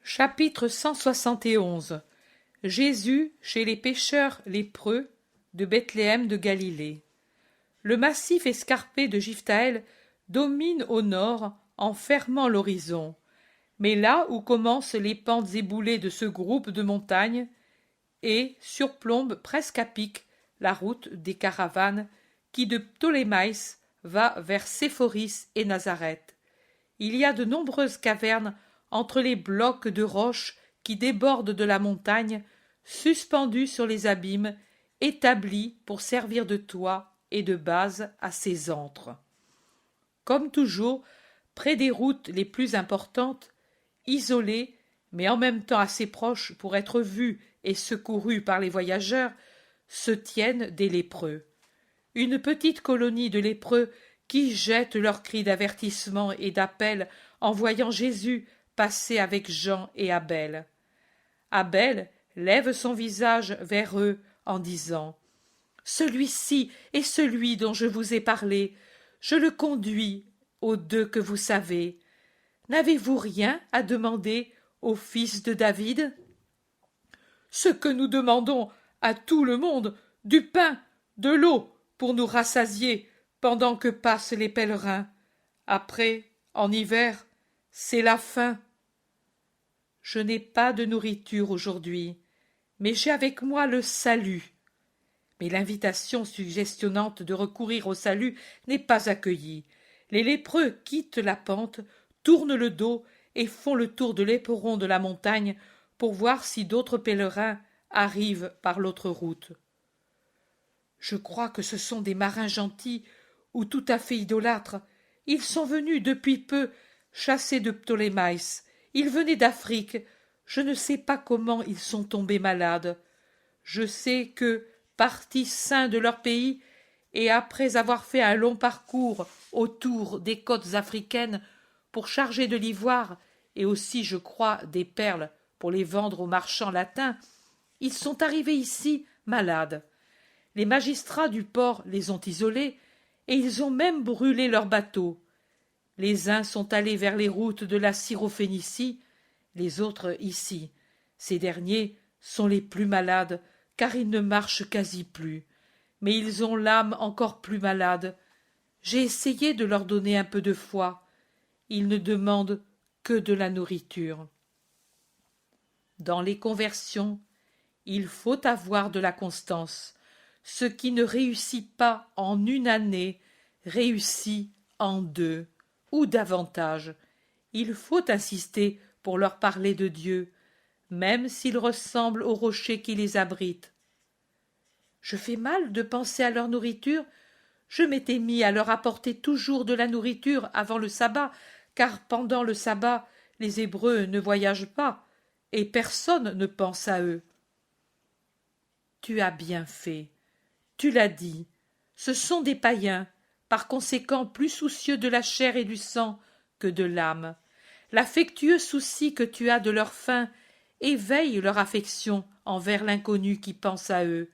Chapitre 171. Jésus chez les pêcheurs lépreux de Bethléem de Galilée. Le massif escarpé de Jiphtaël domine au nord en fermant l'horizon. Mais là où commencent les pentes éboulées de ce groupe de montagnes et surplombe presque à pic la route des caravanes qui de Ptolémaïs va vers Séphoris et Nazareth. Il y a de nombreuses cavernes entre les blocs de roches qui débordent de la montagne, suspendus sur les abîmes, établis pour servir de toit et de base à ces antres. Comme toujours, près des routes les plus importantes, isolées, mais en même temps assez proches pour être vues et secourues par les voyageurs, se tiennent des lépreux. Une petite colonie de lépreux qui jettent leurs cris d'avertissement et d'appel en voyant Jésus passer avec Jean et Abel. Abel lève son visage vers eux en disant « Celui-ci est celui dont je vous ai parlé, je le conduis aux deux que vous savez. N'avez-vous rien à demander au fils de David ?» Ce que nous demandons à tout le monde, du pain, de l'eau, pour nous rassasier pendant que passent les pèlerins. Après, en hiver, c'est la faim. Je n'ai pas de nourriture aujourd'hui, mais j'ai avec moi le salut. Mais l'invitation suggestionnante de recourir au salut n'est pas accueillie. Les lépreux quittent la pente, tournent le dos et font le tour de l'éperon de la montagne pour voir si d'autres pèlerins arrivent par l'autre route. Je crois que ce sont des marins gentils ou tout à fait idolâtres. Ils sont venus depuis peu chassés de Ptolémaïs. Ils venaient d'Afrique. Je ne sais pas comment ils sont tombés malades. Je sais que, partis sains de leur pays, et après avoir fait un long parcours autour des côtes africaines pour charger de l'ivoire et aussi, je crois, des perles pour les vendre aux marchands latins, ils sont arrivés ici malades. Les magistrats du port les ont isolés et ils ont même brûlé leurs bateaux. Les uns sont allés vers les routes de la Syrophénicie, les autres ici. Ces derniers sont les plus malades, car ils ne marchent quasi plus. Mais ils ont l'âme encore plus malade. J'ai essayé de leur donner un peu de foi. Ils ne demandent que de la nourriture. Dans les conversions, il faut avoir de la constance. Ce qui ne réussit pas en une année réussit en 2 ou davantage. Il faut insister pour leur parler de Dieu, même s'ils ressemblent aux rochers qui les abritent. Je fais mal de penser à leur nourriture. Je m'étais mis à leur apporter toujours de la nourriture avant le sabbat, car pendant le sabbat, les Hébreux ne voyagent pas, et personne ne pense à eux. Tu as bien fait. Tu l'as dit, ce sont des païens, par conséquent plus soucieux de la chair et du sang que de l'âme. L'affectueux souci que tu as de leur faim éveille leur affection envers l'inconnu qui pense à eux,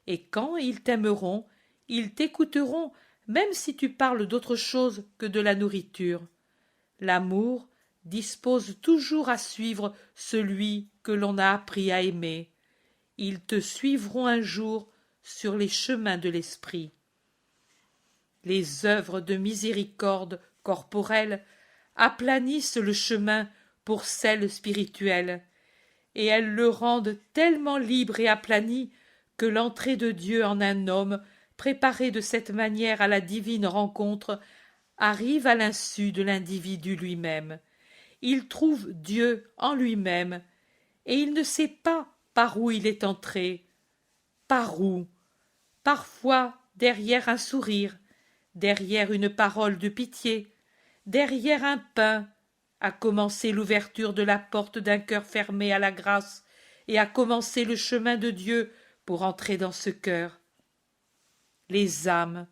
et quand ils t'aimeront, ils t'écouteront même si tu parles d'autre chose que de la nourriture. L'amour dispose toujours à suivre celui que l'on a appris à aimer. Ils te suivront un jour sur les chemins de l'esprit. Les œuvres de miséricorde corporelle aplanissent le chemin pour celles spirituelles, et elles le rendent tellement libre et aplani que l'entrée de Dieu en un homme, préparé de cette manière à la divine rencontre, arrive à l'insu de l'individu lui-même. Il trouve Dieu en lui-même, et il ne sait pas par où il est entré. Par où? Parfois derrière un sourire, derrière une parole de pitié, derrière un pain, à commencer l'ouverture de la porte d'un cœur fermé à la grâce et à commencer le chemin de Dieu pour entrer dans ce cœur. Les âmes,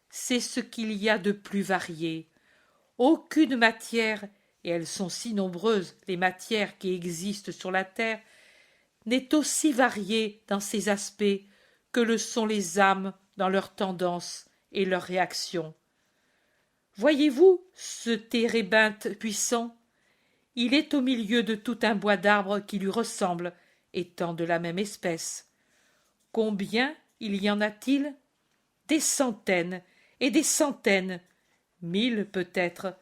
c'est ce qu'il y a de plus varié. Aucune matière, et elles sont si nombreuses, les matières qui existent sur la terre, n'est aussi variée dans ses aspects que le sont les âmes dans leurs tendances et leurs réactions. Voyez-vous ce térébinthe puissant? il est au milieu de tout un bois d'arbres qui lui ressemble, étant de la même espèce. Combien il y en a-t-il? Des centaines et des centaines, 1000 peut-être,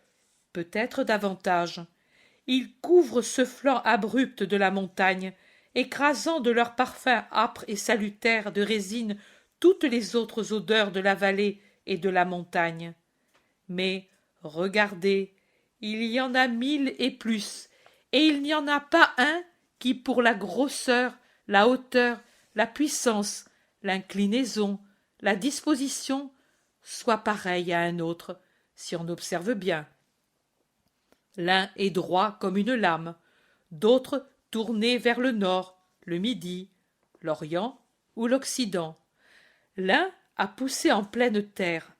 peut-être davantage. Ils couvrent ce flanc abrupt de la montagne, écrasant de leur parfum âpre et salutaire de résine toutes les autres odeurs de la vallée et de la montagne. Mais, regardez, il y en a 1000 et plus, et il n'y en a pas un qui, pour la grosseur, la hauteur, la puissance, l'inclinaison, la disposition, soit pareil à un autre, si on observe bien. L'un est droit comme une lame, d'autres tournés vers le nord, le midi, l'orient ou l'occident. L'un a poussé en pleine terre,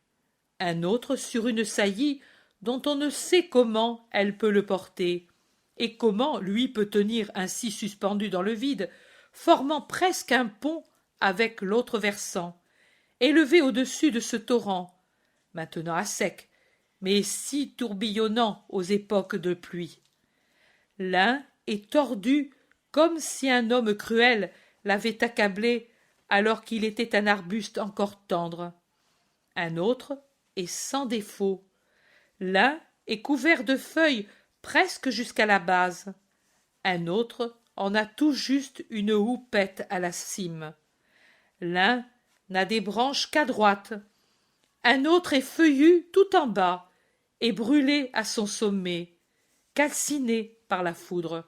un autre sur une saillie dont on ne sait comment elle peut le porter, et comment lui peut tenir ainsi suspendu dans le vide, formant presque un pont avec l'autre versant, élevé au-dessus de ce torrent, maintenant à sec, mais si tourbillonnant aux époques de pluie. L'un est tordu comme si un homme cruel l'avait accablé alors qu'il était un arbuste encore tendre. Un autre est sans défaut. L'un est couvert de feuilles presque jusqu'à la base. Un autre en a tout juste une houppette à la cime. L'un n'a des branches qu'à droite. Un autre est feuillu tout en bas et brûlé à son sommet, calciné par la foudre.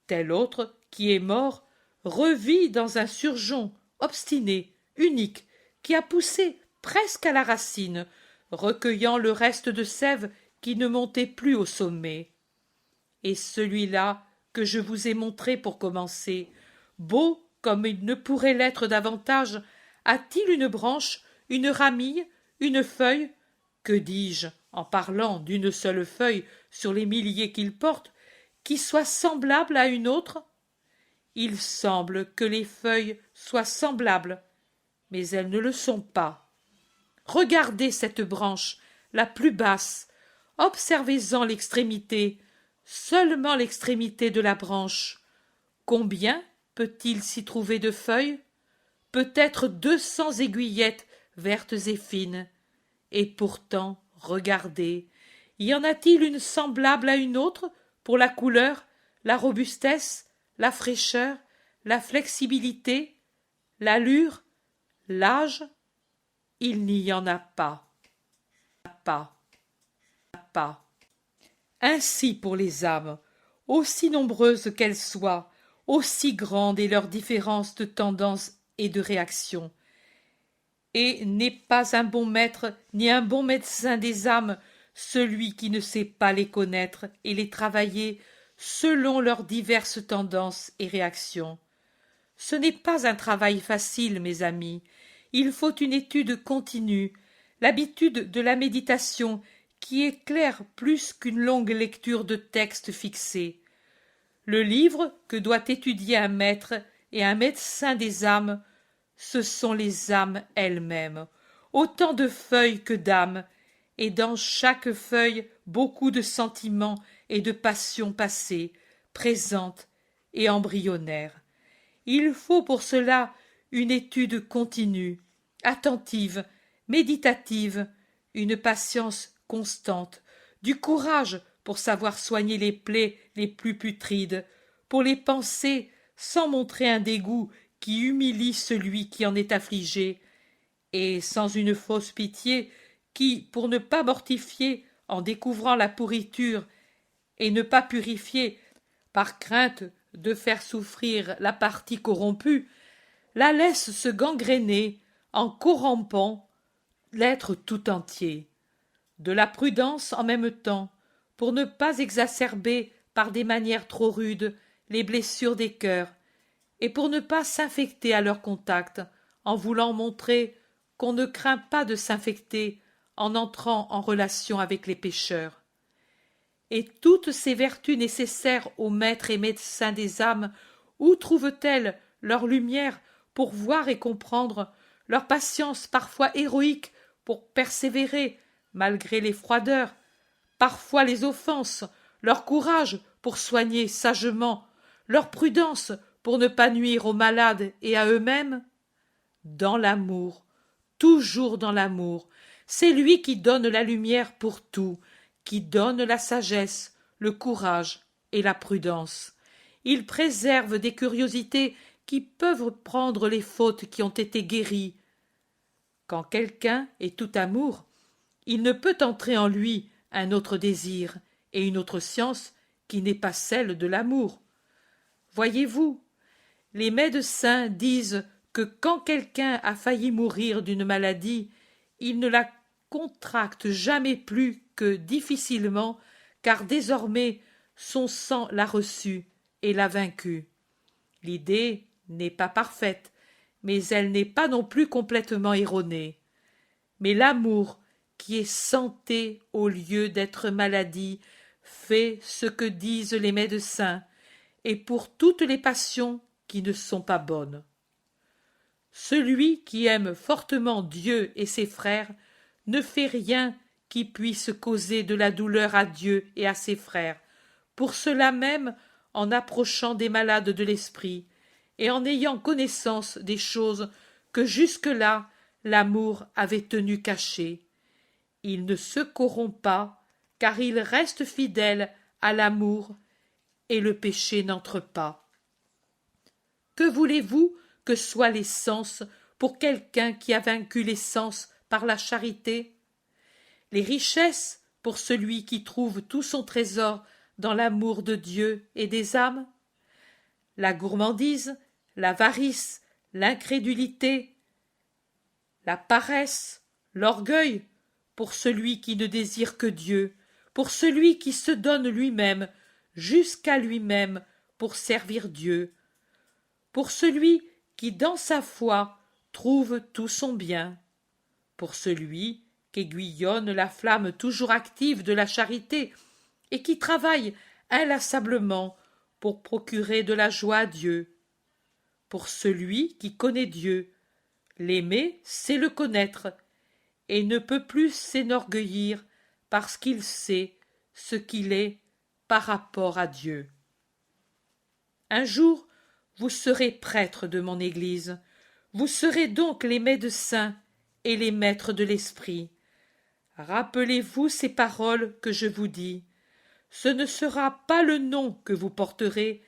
Tel autre, qui est mort, revit dans un surgeon obstiné, unique, qui a poussé presque à la racine, recueillant le reste de sève qui ne montait plus au sommet. Et celui-là que je vous ai montré pour commencer, beau comme il ne pourrait l'être davantage, a-t-il une branche, une ramille, une feuille, que dis-je, en parlant d'une seule feuille sur les milliers qu'il porte, qui soit semblable à une autre? Il semble que les feuilles soient semblables, mais elles ne le sont pas. Regardez cette branche, la plus basse, observez-en l'extrémité, seulement l'extrémité de la branche. Combien peut-il s'y trouver de feuilles? Peut-être 200 aiguillettes vertes et fines. Et pourtant, regardez, y en a-t-il une semblable à une autre pour la couleur, la robustesse, la fraîcheur, la flexibilité, l'allure, l'âge? Il n'y en a pas. Pas. Ainsi pour les âmes, aussi nombreuses qu'elles soient, aussi grande est leur différence de tendance et de réaction. Et n'est pas un bon maître ni un bon médecin des âmes celui qui ne sait pas les connaître et les travailler selon leurs diverses tendances et réactions. Ce n'est pas un travail facile, mes amis. Il faut une étude continue, l'habitude de la méditation qui éclaire plus qu'une longue lecture de textes fixés. Le livre que doit étudier un maître et un médecin des âmes, ce sont les âmes elles-mêmes, autant de feuilles que d'âmes, et dans chaque feuille beaucoup de sentiments et de passions passées, présentes et embryonnaires. Il faut pour cela une étude continue, attentive, méditative, une patience constante, du courage pour savoir soigner les plaies les plus putrides, pour les penser sans montrer un dégoût qui humilie celui qui en est affligé, et sans une fausse pitié qui, pour ne pas mortifier en découvrant la pourriture et ne pas purifier par crainte de faire souffrir la partie corrompue, la laisse se gangréner en corrompant l'être tout entier. De la prudence en même temps, pour ne pas exacerber par des manières trop rudes les blessures des cœurs, et pour ne pas s'infecter à leur contact, en voulant montrer qu'on ne craint pas de s'infecter en entrant en relation avec les pécheurs. Et toutes ces vertus nécessaires aux maîtres et médecins des âmes, où trouvent-elles leur lumière pour voir et comprendre, leur patience parfois héroïque pour persévérer, malgré les froideurs, parfois les offenses, leur courage pour soigner sagement, leur prudence pour ne pas nuire aux malades et à eux-mêmes? Dans l'amour, toujours dans l'amour. C'est lui qui donne la lumière pour tout, qui donne la sagesse, le courage et la prudence. Il préserve des curiosités qui peuvent prendre les fautes qui ont été guéries. Quand quelqu'un est tout amour, il ne peut entrer en lui un autre désir et une autre science qui n'est pas celle de l'amour. Voyez-vous, les médecins disent que quand quelqu'un a failli mourir d'une maladie, il ne la contracte jamais plus que difficilement, car désormais son sang l'a reçue et l'a vaincue. L'idée n'est pas parfaite, mais elle n'est pas non plus complètement erronée. Mais l'amour, qui est santé au lieu d'être maladie, fait ce que disent les médecins, et pour toutes les passions qui ne sont pas bonnes. Celui qui aime fortement Dieu et ses frères ne fait rien qui puisse causer de la douleur à Dieu et à ses frères, pour cela même en approchant des malades de l'esprit, et en ayant connaissance des choses que jusque-là l'amour avait tenues cachées. Il ne se corrompt pas, car il reste fidèle à l'amour, et le péché n'entre pas. Que voulez-vous que soient les sens pour quelqu'un qui a vaincu les sens par la charité? Les richesses pour celui qui trouve tout son trésor dans l'amour de Dieu et des âmes? La gourmandise, l'avarice, l'incrédulité, la paresse, l'orgueil, pour celui qui ne désire que Dieu, pour celui qui se donne lui-même, jusqu'à lui-même, pour servir Dieu, pour celui qui, dans sa foi, trouve tout son bien, pour celui qu'aiguillonne la flamme toujours active de la charité et qui travaille inlassablement pour procurer de la joie à Dieu, pour celui qui connaît Dieu. L'aimer, c'est le connaître, et ne peut plus s'enorgueillir parce qu'il sait ce qu'il est par rapport à Dieu. Un jour, vous serez prêtres de mon Église, vous serez donc les médecins et les maîtres de l'esprit. Rappelez-vous ces paroles que je vous dis. Ce ne sera pas le nom que vous porterez,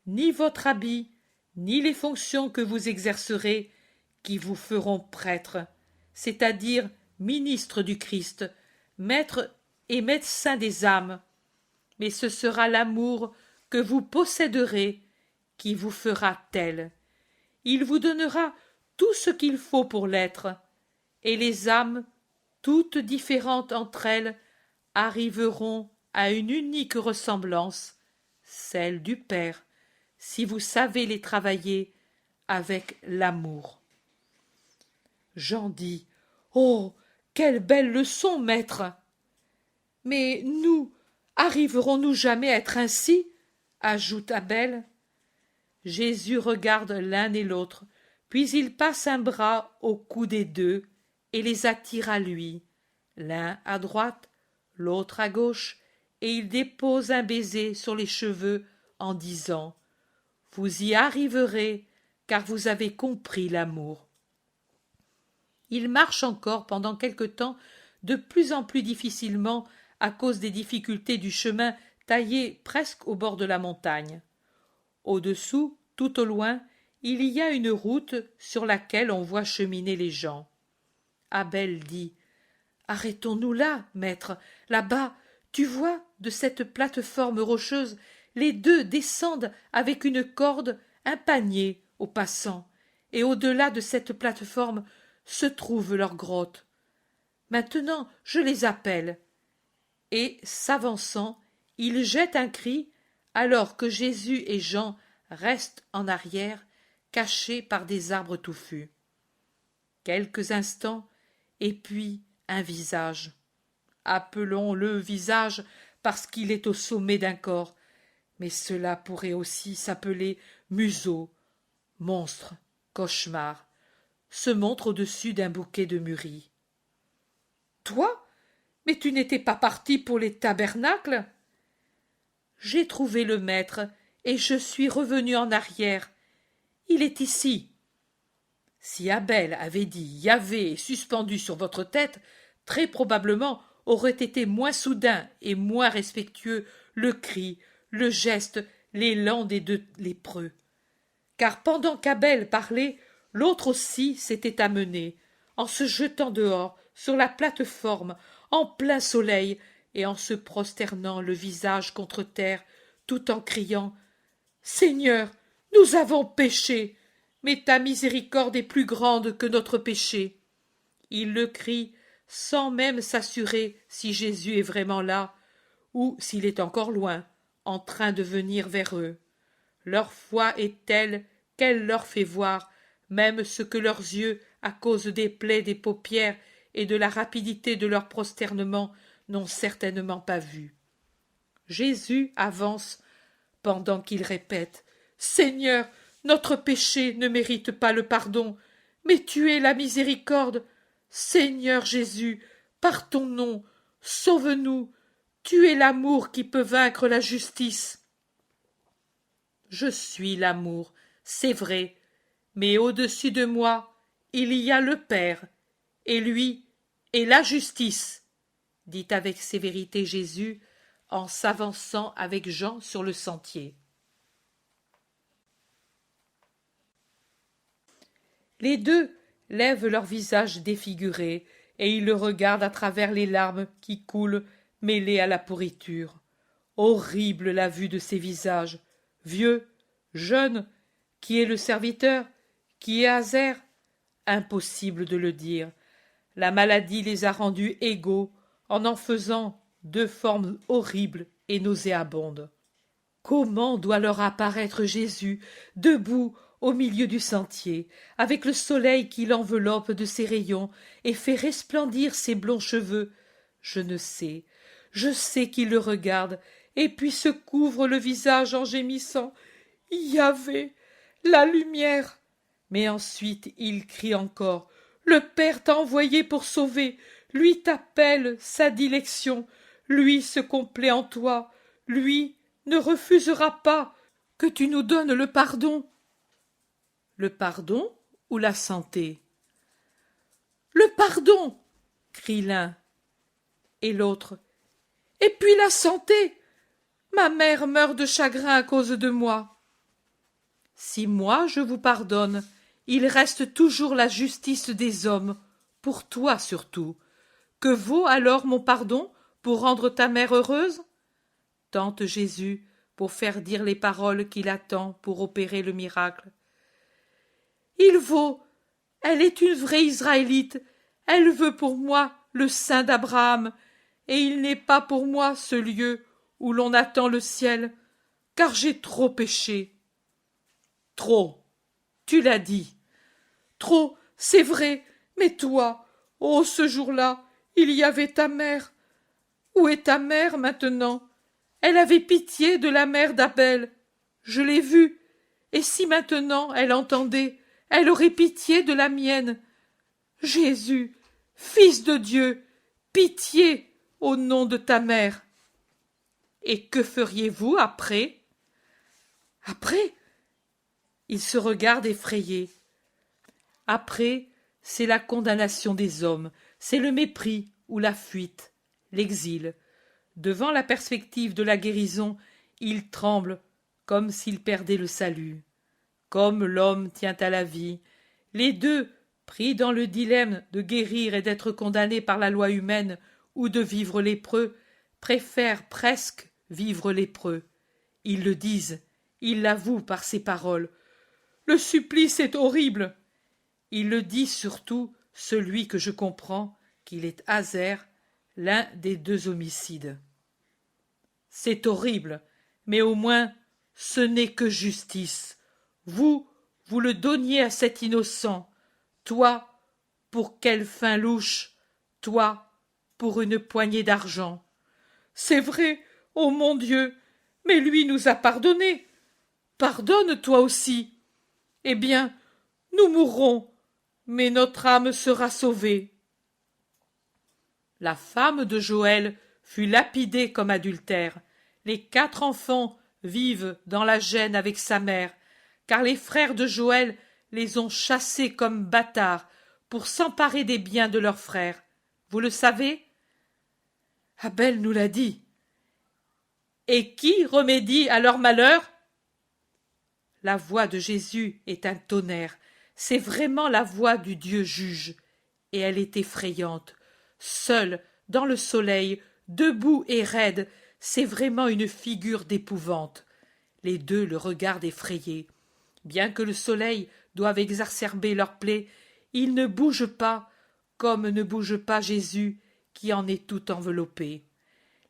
ni votre habit, ni les fonctions que vous exercerez, qui vous feront prêtres, c'est-à-dire ministres du Christ, maîtres et médecins des âmes, mais ce sera l'amour que vous posséderez qui vous fera tel. Il vous donnera tout ce qu'il faut pour l'être, et les âmes, toutes différentes entre elles, arriveront à une unique ressemblance, celle du Père, si vous savez les travailler avec l'amour. Jean dit: Oh, quelle belle leçon, maître! Mais nous, arriverons-nous jamais à être ainsi? Ajoute Abel. Jésus regarde l'un et l'autre, puis il passe un bras au cou des deux et les attire à lui, l'un à droite, l'autre à gauche, et il dépose un baiser sur les cheveux en disant: Vous y arriverez, car vous avez compris l'amour. Il marche encore pendant quelque temps, de plus en plus difficilement à cause des difficultés du chemin taillé presque au bord de la montagne. Au-dessous, tout au loin, il y a une route sur laquelle on voit cheminer les gens. Abel dit: Arrêtons-nous là, maître, là-bas, tu vois, de cette plate-forme rocheuse, les deux descendent avec une corde un panier aux passants, et au-delà de cette plate-forme se trouve leur grotte. Maintenant, je les appelle. Et, s'avançant, il jette un cri, alors que Jésus et Jean restent en arrière, cachés par des arbres touffus. Quelques instants, et puis un visage. Appelons-le visage parce qu'il est au sommet d'un corps, mais cela pourrait aussi s'appeler museau, monstre, cauchemar, se montre au-dessus d'un bouquet de mûris. Toi? Mais tu n'étais pas parti pour les tabernacles? j'ai trouvé le maître, et je suis revenu en arrière. Il est ici. » Si Abel avait dit Yahvé est suspendu sur votre tête, très probablement aurait été moins soudain et moins respectueux le cri, le geste, l'élan des deux lépreux. Car pendant qu'Abel parlait, l'autre aussi s'était amené, en se jetant dehors, sur la plate-forme, en plein soleil, et en se prosternant le visage contre terre, tout en criant « Seigneur, nous avons péché, mais ta miséricorde est plus grande que notre péché. » Il le crie sans même s'assurer si Jésus est vraiment là, ou s'il est encore loin, en train de venir vers eux. Leur foi est telle qu'elle leur fait voir même ce que leurs yeux, à cause des plaies des paupières et de la rapidité de leur prosternement, n'ont certainement pas vu. Jésus avance pendant qu'il répète « Seigneur, notre péché ne mérite pas le pardon, mais tu es la miséricorde. Seigneur Jésus, par ton nom, sauve-nous. Tu es l'amour qui peut vaincre la justice. » Je suis l'amour, c'est vrai, mais au-dessus de moi, il y a le Père, et lui est la justice, dit avec sévérité Jésus en s'avançant avec Jean sur le sentier. Les deux lèvent leurs visages défigurés, et ils le regardent à travers les larmes qui coulent mêlées à la pourriture. Horrible la vue de ces visages, vieux, jeunes, qui est le serviteur, qui est Azer? Impossible de le dire. La maladie les a rendus égaux en faisant deux formes horribles et nauséabondes. Comment doit leur apparaître Jésus, debout au milieu du sentier, avec le soleil qui l'enveloppe de ses rayons et fait resplendir ses blonds cheveux? Je ne sais. Je sais qu'il le regarde, et puis se couvre le visage en gémissant. « Yahvé, la lumière !» Mais ensuite il crie encore. « Le Père t'a envoyé pour sauver. Lui t'appelle, sa dilection. Lui se complaît en toi. Lui ne refusera pas que tu nous donnes le pardon. » Le pardon ou la santé? Le pardon, crie l'un. Et l'autre. Et puis la santé. Ma mère meurt de chagrin à cause de moi. Si moi je vous pardonne, il reste toujours la justice des hommes, pour toi surtout. Que vaut alors mon pardon pour rendre ta mère heureuse? Tente Jésus pour faire dire les paroles qu'il attend pour opérer le miracle. Il vaut. Elle est une vraie Israélite. Elle veut pour moi le sein d'Abraham, et il n'est pas pour moi ce lieu où l'on attend le ciel, car j'ai trop péché. Trop, tu l'as dit. Trop, c'est vrai, mais toi, oh, ce jour-là, il y avait ta mère. Où est ta mère maintenant? Elle avait pitié de la mère d'Abel. Je l'ai vue, et si maintenant elle entendait, elle aurait pitié de la mienne. Jésus, Fils de Dieu, pitié au nom de ta mère. Et que feriez-vous après? Après? Ils se regardent effrayés. Après, c'est la condamnation des hommes, c'est le mépris ou la fuite, l'exil. Devant la perspective de la guérison, ils tremblent comme s'ils perdaient le salut. Comme l'homme tient à la vie, les deux, pris dans le dilemme de guérir et d'être condamnés par la loi humaine ou de vivre lépreux, préfèrent presque vivre lépreux. Ils le disent, ils l'avouent par ces paroles. Le supplice est horrible. Il le dit surtout celui que je comprends qu'il est Azer, l'un des deux homicides. C'est horrible, mais au moins ce n'est que justice. Vous le donniez à cet innocent. Toi, pour quelle fin louche? Toi, pour une poignée d'argent. C'est vrai, ô mon Dieu, mais lui nous a pardonné. Pardonne toi aussi. Eh bien, nous mourrons, mais notre âme sera sauvée. La femme de Joël fut lapidée comme adultère, Les 4 enfants vivent dans la gêne avec sa mère, car les frères de Joël les ont chassés comme bâtards pour s'emparer des biens de leur frère. Vous le savez? Abel nous l'a dit. Et qui remédie à leur malheur? La voix de Jésus est un tonnerre. C'est vraiment la voix du Dieu juge. Et elle est effrayante. Seule, dans le soleil, debout et raide, c'est vraiment une figure d'épouvante. Les deux le regardent effrayés. Bien que le soleil doive exacerber leurs plaies, ils ne bougent pas, comme ne bouge pas Jésus, qui en est tout enveloppé.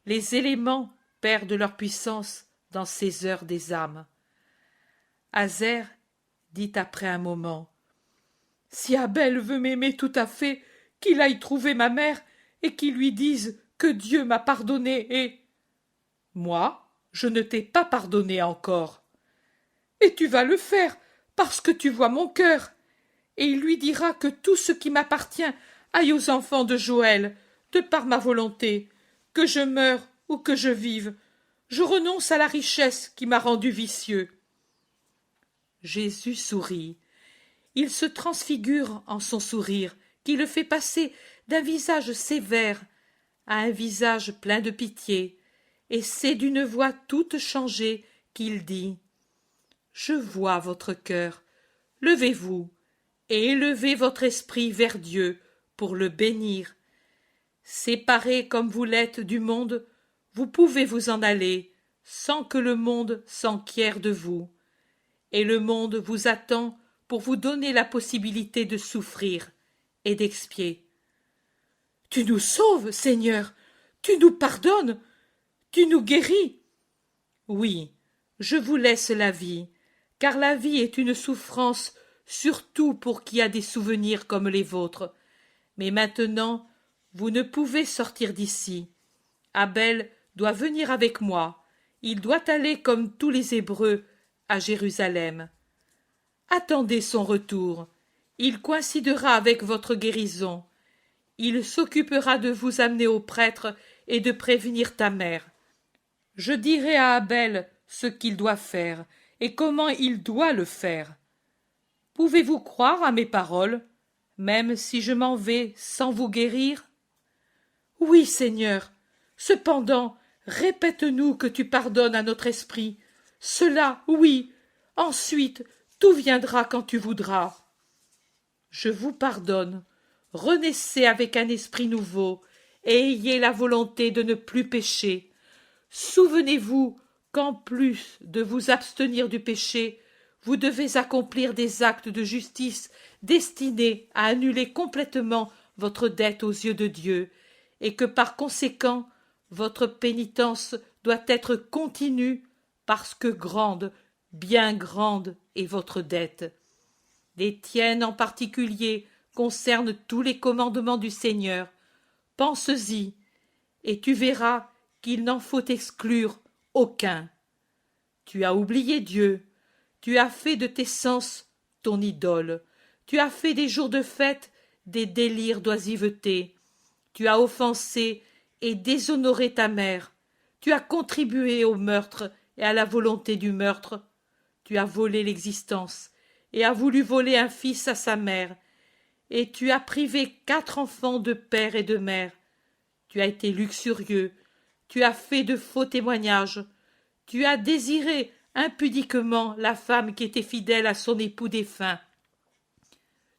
Les éléments perdent leur puissance dans ces heures des âmes. Azer dit après un moment: Si Abel veut m'aimer tout à fait, qu'il aille trouver ma mère et qu'il lui dise que Dieu m'a pardonné et... Moi, je ne t'ai pas pardonné encore. Et tu vas le faire, parce que tu vois mon cœur. Et il lui dira que tout ce qui m'appartient aille aux enfants de Joël, de par ma volonté, que je meure ou que je vive. Je renonce à la richesse qui m'a rendu vicieux. Jésus sourit. Il se transfigure en son sourire, qui le fait passer d'un visage sévère à un visage plein de pitié, et c'est d'une voix toute changée qu'il dit: Je vois votre cœur, levez-vous, et élevez votre esprit vers Dieu pour le bénir. Séparés comme vous l'êtes du monde, vous pouvez vous en aller, sans que le monde s'enquière de vous. Et le monde vous attend pour vous donner la possibilité de souffrir et d'expier. Tu nous sauves, Seigneur, tu nous pardonnes, tu nous guéris. Oui, je vous laisse la vie, car la vie est une souffrance, surtout pour qui a des souvenirs comme les vôtres. Mais maintenant, vous ne pouvez sortir d'ici. Abel doit venir avec moi. Il doit aller comme tous les Hébreux à Jérusalem. Attendez son retour. Il coïncidera avec votre guérison. Il s'occupera de vous amener au prêtre et de prévenir ta mère. Je dirai à Abel ce qu'il doit faire et comment il doit le faire. Pouvez-vous croire à mes paroles, même si je m'en vais sans vous guérir? Oui, Seigneur. Cependant, répète-nous que tu pardonnes à notre esprit. Cela, oui. Ensuite, tout viendra quand tu voudras. Je vous pardonne. Renaissez avec un esprit nouveau et ayez la volonté de ne plus pécher. Souvenez-vous qu'en plus de vous abstenir du péché, vous devez accomplir des actes de justice destinés à annuler complètement votre dette aux yeux de Dieu, et que par conséquent, votre pénitence doit être continue parce que grande, bien grande est votre dette. Les tiennes en particulier concernent tous les commandements du Seigneur. Pense-y, et tu verras qu'il n'en faut exclure aucun. Tu as oublié Dieu, tu as fait de tes sens ton idole, tu as fait des jours de fête des délires d'oisiveté, tu as offensé et déshonoré ta mère, tu as contribué au meurtre et à la volonté du meurtre, tu as volé l'existence et as voulu voler un fils à sa mère, et tu as privé 4 enfants de père et de mère. Tu as été luxurieux, tu as fait de faux témoignages, tu as désiré impudiquement la femme qui était fidèle à son époux défunt.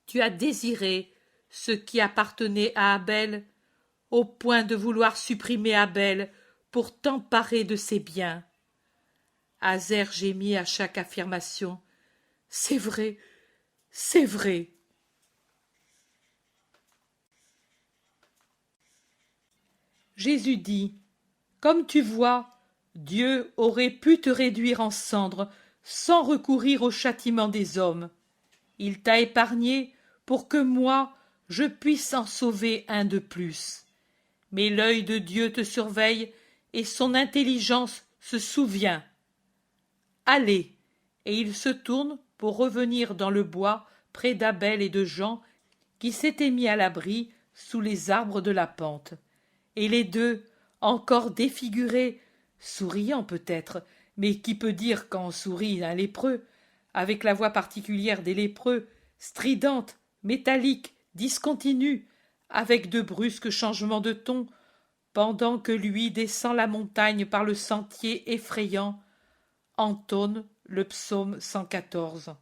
Tu as désiré ce qui appartenait à Abel, au point de vouloir supprimer Abel pour t'emparer de ses biens. Azer gémit à chaque affirmation. C'est vrai, c'est vrai. Jésus dit: Comme tu vois, Dieu aurait pu te réduire en cendres sans recourir au châtiment des hommes. Il t'a épargné pour que moi, je puisse en sauver un de plus. Mais l'œil de Dieu te surveille et son intelligence se souvient. Allez, et il se tourne pour revenir dans le bois près d'Abel et de Jean, qui s'étaient mis à l'abri sous les arbres de la pente. Et les deux, encore défigurés, souriant peut-être, mais qui peut dire quand sourit un lépreux, avec la voix particulière des lépreux, stridente, métallique, discontinue, avec de brusques changements de ton, pendant que lui descend la montagne par le sentier effrayant, entonne le psaume 114.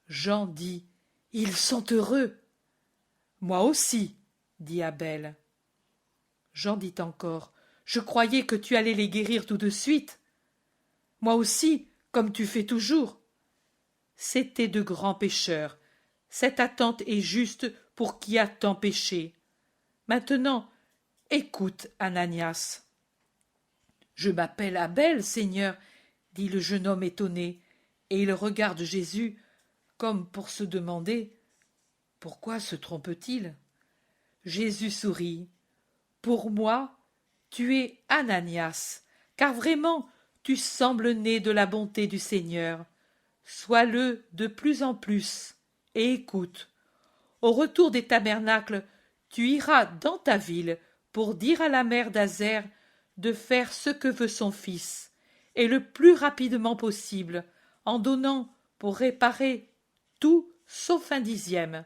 Jean dit « Ils sont heureux !» Moi aussi, dit Abel. Jean dit encore « Je croyais que tu allais les guérir tout de suite. » Moi aussi, comme tu fais toujours. C'étaient de grands pécheurs. Cette attente est juste pour qui a tant péché. Maintenant, écoute, Ananias. Je m'appelle Abel, Seigneur, dit le jeune homme étonné, et il regarde Jésus comme pour se demander pourquoi se trompe-t-il. Jésus sourit. Pour moi, tu es Ananias, car vraiment tu sembles né de la bonté du Seigneur. Sois-le de plus en plus, et écoute. Au retour des tabernacles, tu iras dans ta ville pour dire à la mère d'Azer de faire ce que veut son fils, et le plus rapidement possible, en donnant pour réparer tout sauf un dixième.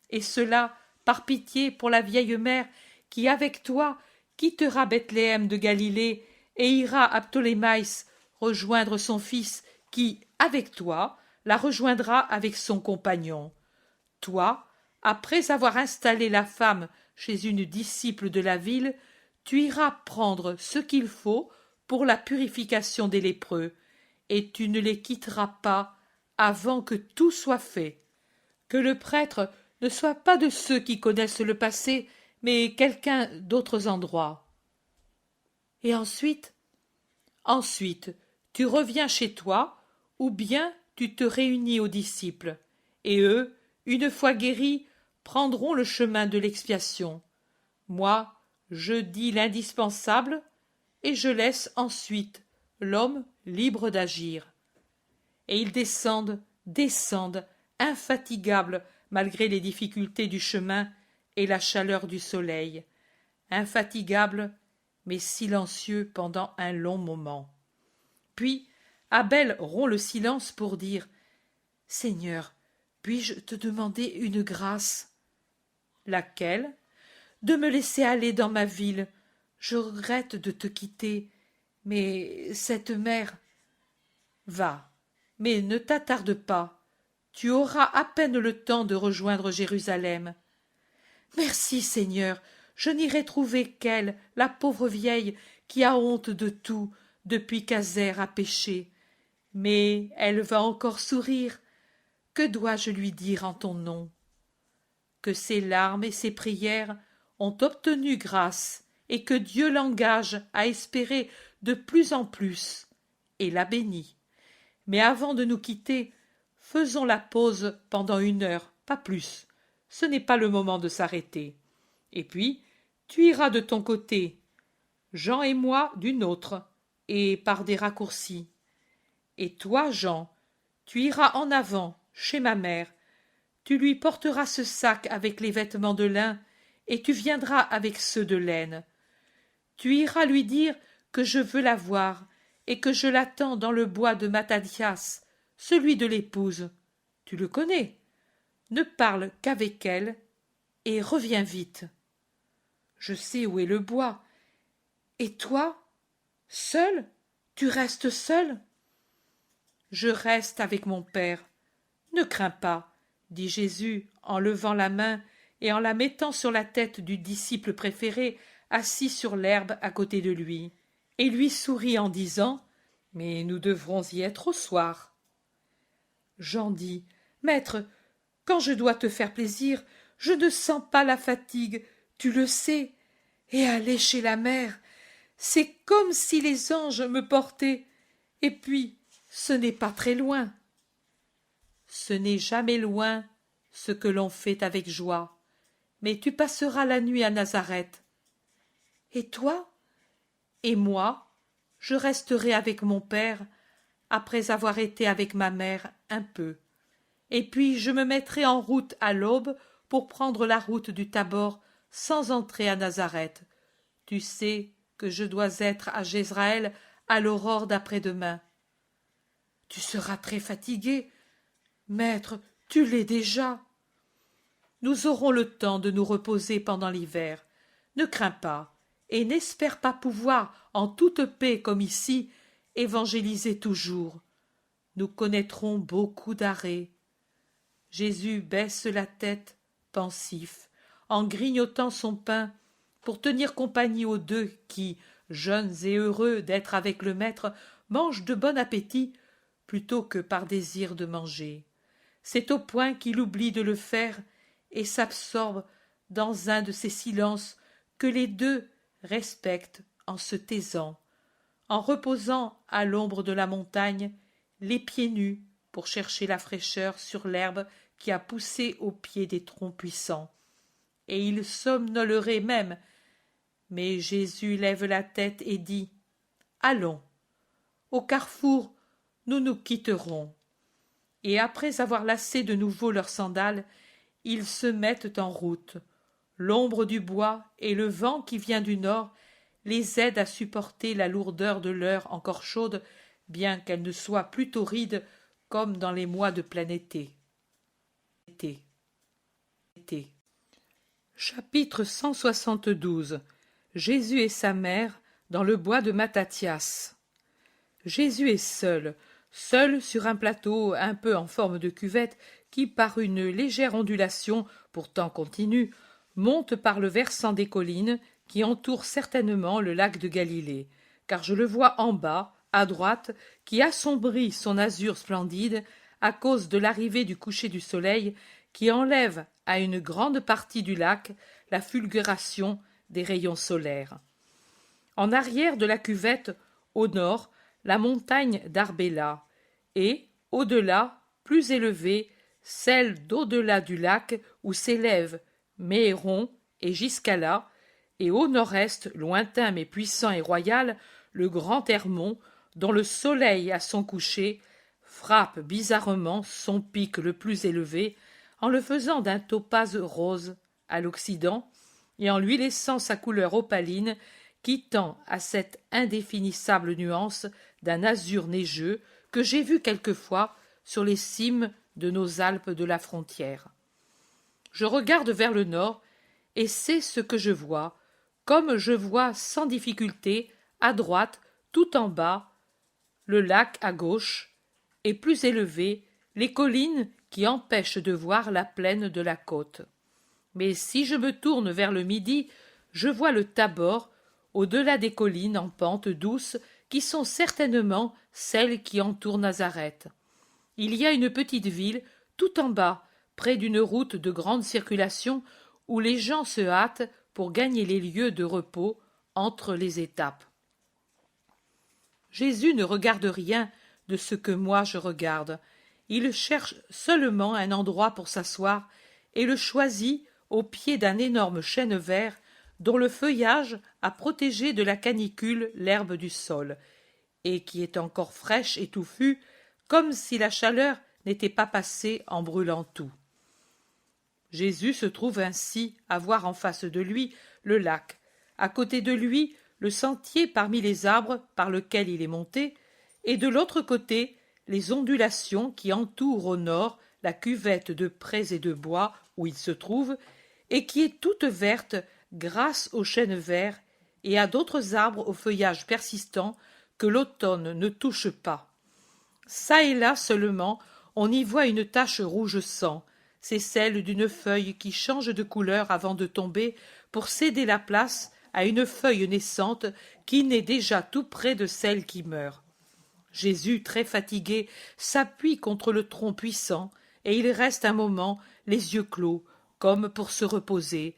Et cela par pitié pour la vieille mère qui, avec toi, quittera Bethléem de Galilée et ira à Ptolémaïs rejoindre son fils qui, avec toi, la rejoindra avec son compagnon. Toi, après avoir installé la femme chez une disciple de la ville, tu iras prendre ce qu'il faut pour la purification des lépreux, et tu ne les quitteras pas avant que tout soit fait. Que le prêtre ne soit pas de ceux qui connaissent le passé, mais quelqu'un d'autres endroits. Et ensuite, tu reviens chez toi, ou bien tu te réunis aux disciples, et eux, une fois guéris, prendront le chemin de l'expiation. Moi, je dis l'indispensable, et je laisse ensuite l'homme libre d'agir. Et ils descendent, infatigables malgré les difficultés du chemin et la chaleur du soleil, infatigables mais silencieux pendant un long moment. Puis Abel rompt le silence pour dire « Seigneur, puis-je te demander une grâce ?»« Laquelle ? » ?»« De me laisser aller dans ma ville. Je regrette de te quitter, mais cette mère... » « Va, mais ne t'attarde pas. Tu auras à peine le temps de rejoindre Jérusalem. »« Merci, Seigneur, je n'irai trouver qu'elle, la pauvre vieille, qui a honte de tout, depuis qu'Azer a péché. Mais elle va encore sourire. Que dois-je lui dire en ton nom ? Que ses larmes et ses prières ont obtenu grâce, et que Dieu l'engage à espérer de plus en plus, et la bénit. Mais avant de nous quitter, faisons la pause pendant 1 heure, pas plus. Ce n'est pas le moment de s'arrêter. Et puis, tu iras de ton côté, Jean et moi du nôtre, et par des raccourcis. Et toi, Jean, tu iras en avant, chez ma mère. Tu lui porteras ce sac avec les vêtements de lin, et tu viendras avec ceux de laine. Tu iras lui dire que je veux la voir, et que je l'attends dans le bois de Matthathias, celui de l'épouse. Tu le connais. Ne parle qu'avec elle, et reviens vite. Je sais où est le bois. Et toi, seul, tu restes seul ? Je reste avec mon père. Ne crains pas, dit Jésus en levant la main et en la mettant sur la tête du disciple préféré assis sur l'herbe à côté de lui, et lui sourit en disant « Mais nous devrons y être au soir. » Jean dit « Maître, quand je dois te faire plaisir, je ne sens pas la fatigue, tu le sais, et aller chez la mère, c'est comme si les anges me portaient, et puis ce n'est pas très loin. » Ce n'est jamais loin ce que l'on fait avec joie, mais tu passeras la nuit à Nazareth. Et toi ? Et moi, je resterai avec mon père, après avoir été avec ma mère un peu. Et puis je me mettrai en route à l'aube pour prendre la route du Tabor sans entrer à Nazareth. Tu sais, que je dois être à Jezraël à l'aurore d'après-demain. » »« Tu seras très fatigué. Maître, tu l'es déjà. » »« Nous aurons le temps de nous reposer pendant l'hiver. Ne crains pas, et n'espère pas pouvoir, en toute paix comme ici, évangéliser toujours. Nous connaîtrons beaucoup d'arrêts. » Jésus baisse la tête, pensif, en grignotant son pain, pour tenir compagnie aux deux qui, jeunes et heureux d'être avec le Maître, mangent de bon appétit plutôt que par désir de manger. C'est au point qu'il oublie de le faire et s'absorbe dans un de ces silences que les deux respectent en se taisant, en reposant à l'ombre de la montagne, les pieds nus pour chercher la fraîcheur sur l'herbe qui a poussé au pied des troncs puissants. Et il somnolerait même, mais Jésus lève la tête et dit : « Allons, au carrefour, nous nous quitterons. » Et après avoir lacé de nouveau leurs sandales, ils se mettent en route. L'ombre du bois et le vent qui vient du nord les aident à supporter la lourdeur de l'heure encore chaude, bien qu'elle ne soit plus torride comme dans les mois de plein été. Chapitre 172. Jésus et sa mère dans le bois de Mattathias. Jésus est seul sur un plateau un peu en forme de cuvette qui, par une légère ondulation, pourtant continue, monte par le versant des collines qui entourent certainement le lac de Galilée, car je le vois en bas, à droite, qui assombrit son azur splendide à cause de l'arrivée du coucher du soleil qui enlève à une grande partie du lac la fulguration des rayons solaires. En arrière de la cuvette, au nord, la montagne d'Arbela, et, au-delà, plus élevée, celle d'au-delà du lac où s'élèvent Méhéron et Giscala, et au nord-est, lointain mais puissant et royal, le grand Hermon, dont le soleil à son coucher frappe bizarrement son pic le plus élevé, en le faisant d'un topaze rose à l'Occident, et en lui laissant sa couleur opaline qui tend à cette indéfinissable nuance d'un azur neigeux que j'ai vu quelquefois sur les cimes de nos Alpes de la frontière. Je regarde vers le nord, et c'est ce que je vois, comme je vois sans difficulté, à droite, tout en bas, le lac à gauche, et plus élevé, les collines qui empêchent de voir la plaine de la côte. Mais si je me tourne vers le midi, je vois le Tabor, au-delà des collines en pente douce, qui sont certainement celles qui entourent Nazareth. Il y a une petite ville, tout en bas, près d'une route de grande circulation, où les gens se hâtent pour gagner les lieux de repos entre les étapes. Jésus ne regarde rien de ce que moi je regarde. Il cherche seulement un endroit pour s'asseoir et le choisit au pied d'un énorme chêne vert dont le feuillage a protégé de la canicule l'herbe du sol, et qui est encore fraîche et touffue, comme si la chaleur n'était pas passée en brûlant tout. Jésus se trouve ainsi à voir en face de lui le lac, à côté de lui le sentier parmi les arbres par lequel il est monté, et de l'autre côté les ondulations qui entourent au nord la cuvette de prés et de bois où il se trouve, et qui est toute verte grâce aux chênes verts et à d'autres arbres au feuillage persistant que l'automne ne touche pas. Ça et là seulement, on y voit une tache rouge sang, c'est celle d'une feuille qui change de couleur avant de tomber pour céder la place à une feuille naissante qui naît déjà tout près de celle qui meurt. Jésus, très fatigué, s'appuie contre le tronc puissant, et il reste un moment les yeux clos, comme pour se reposer.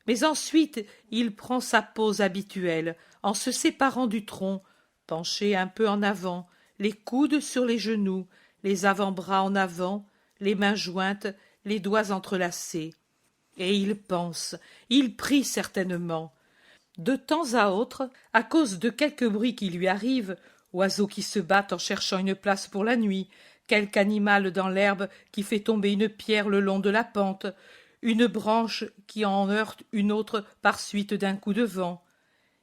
Mais ensuite il prend sa pose habituelle, en se séparant du tronc, penché un peu en avant, les coudes sur les genoux, les avant-bras en avant, les mains jointes, les doigts entrelacés. Et il pense, il prie certainement. De temps à autre, à cause de quelque bruit qui lui arrive, oiseaux qui se battent en cherchant une place pour la nuit, quelque animal dans l'herbe qui fait tomber une pierre le long de la pente, une branche qui en heurte une autre par suite d'un coup de vent,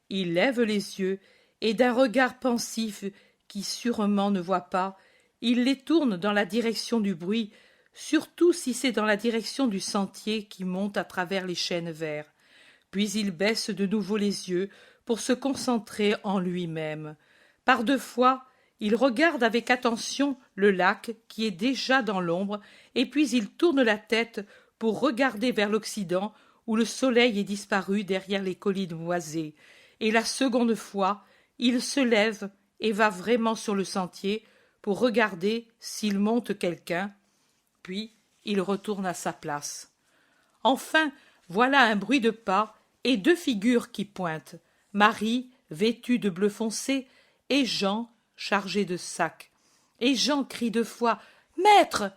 Il lève les yeux, et d'un regard pensif, qui sûrement ne voit pas, il les tourne dans la direction du bruit, surtout si c'est dans la direction du sentier qui monte à travers les chênes verts. Puis il baisse de nouveau les yeux pour se concentrer en lui-même. Par deux fois, il regarde avec attention le lac qui est déjà dans l'ombre, et puis il tourne la tête pour regarder vers l'Occident où le soleil est disparu derrière les collines boisées. Et la seconde fois, il se lève et va vraiment sur le sentier pour regarder s'il monte quelqu'un, puis il retourne à sa place. Enfin, voilà un bruit de pas et deux figures qui pointent, Marie, vêtue de bleu foncé, et Jean, chargé de sacs. Et Jean crie deux fois « Maître !»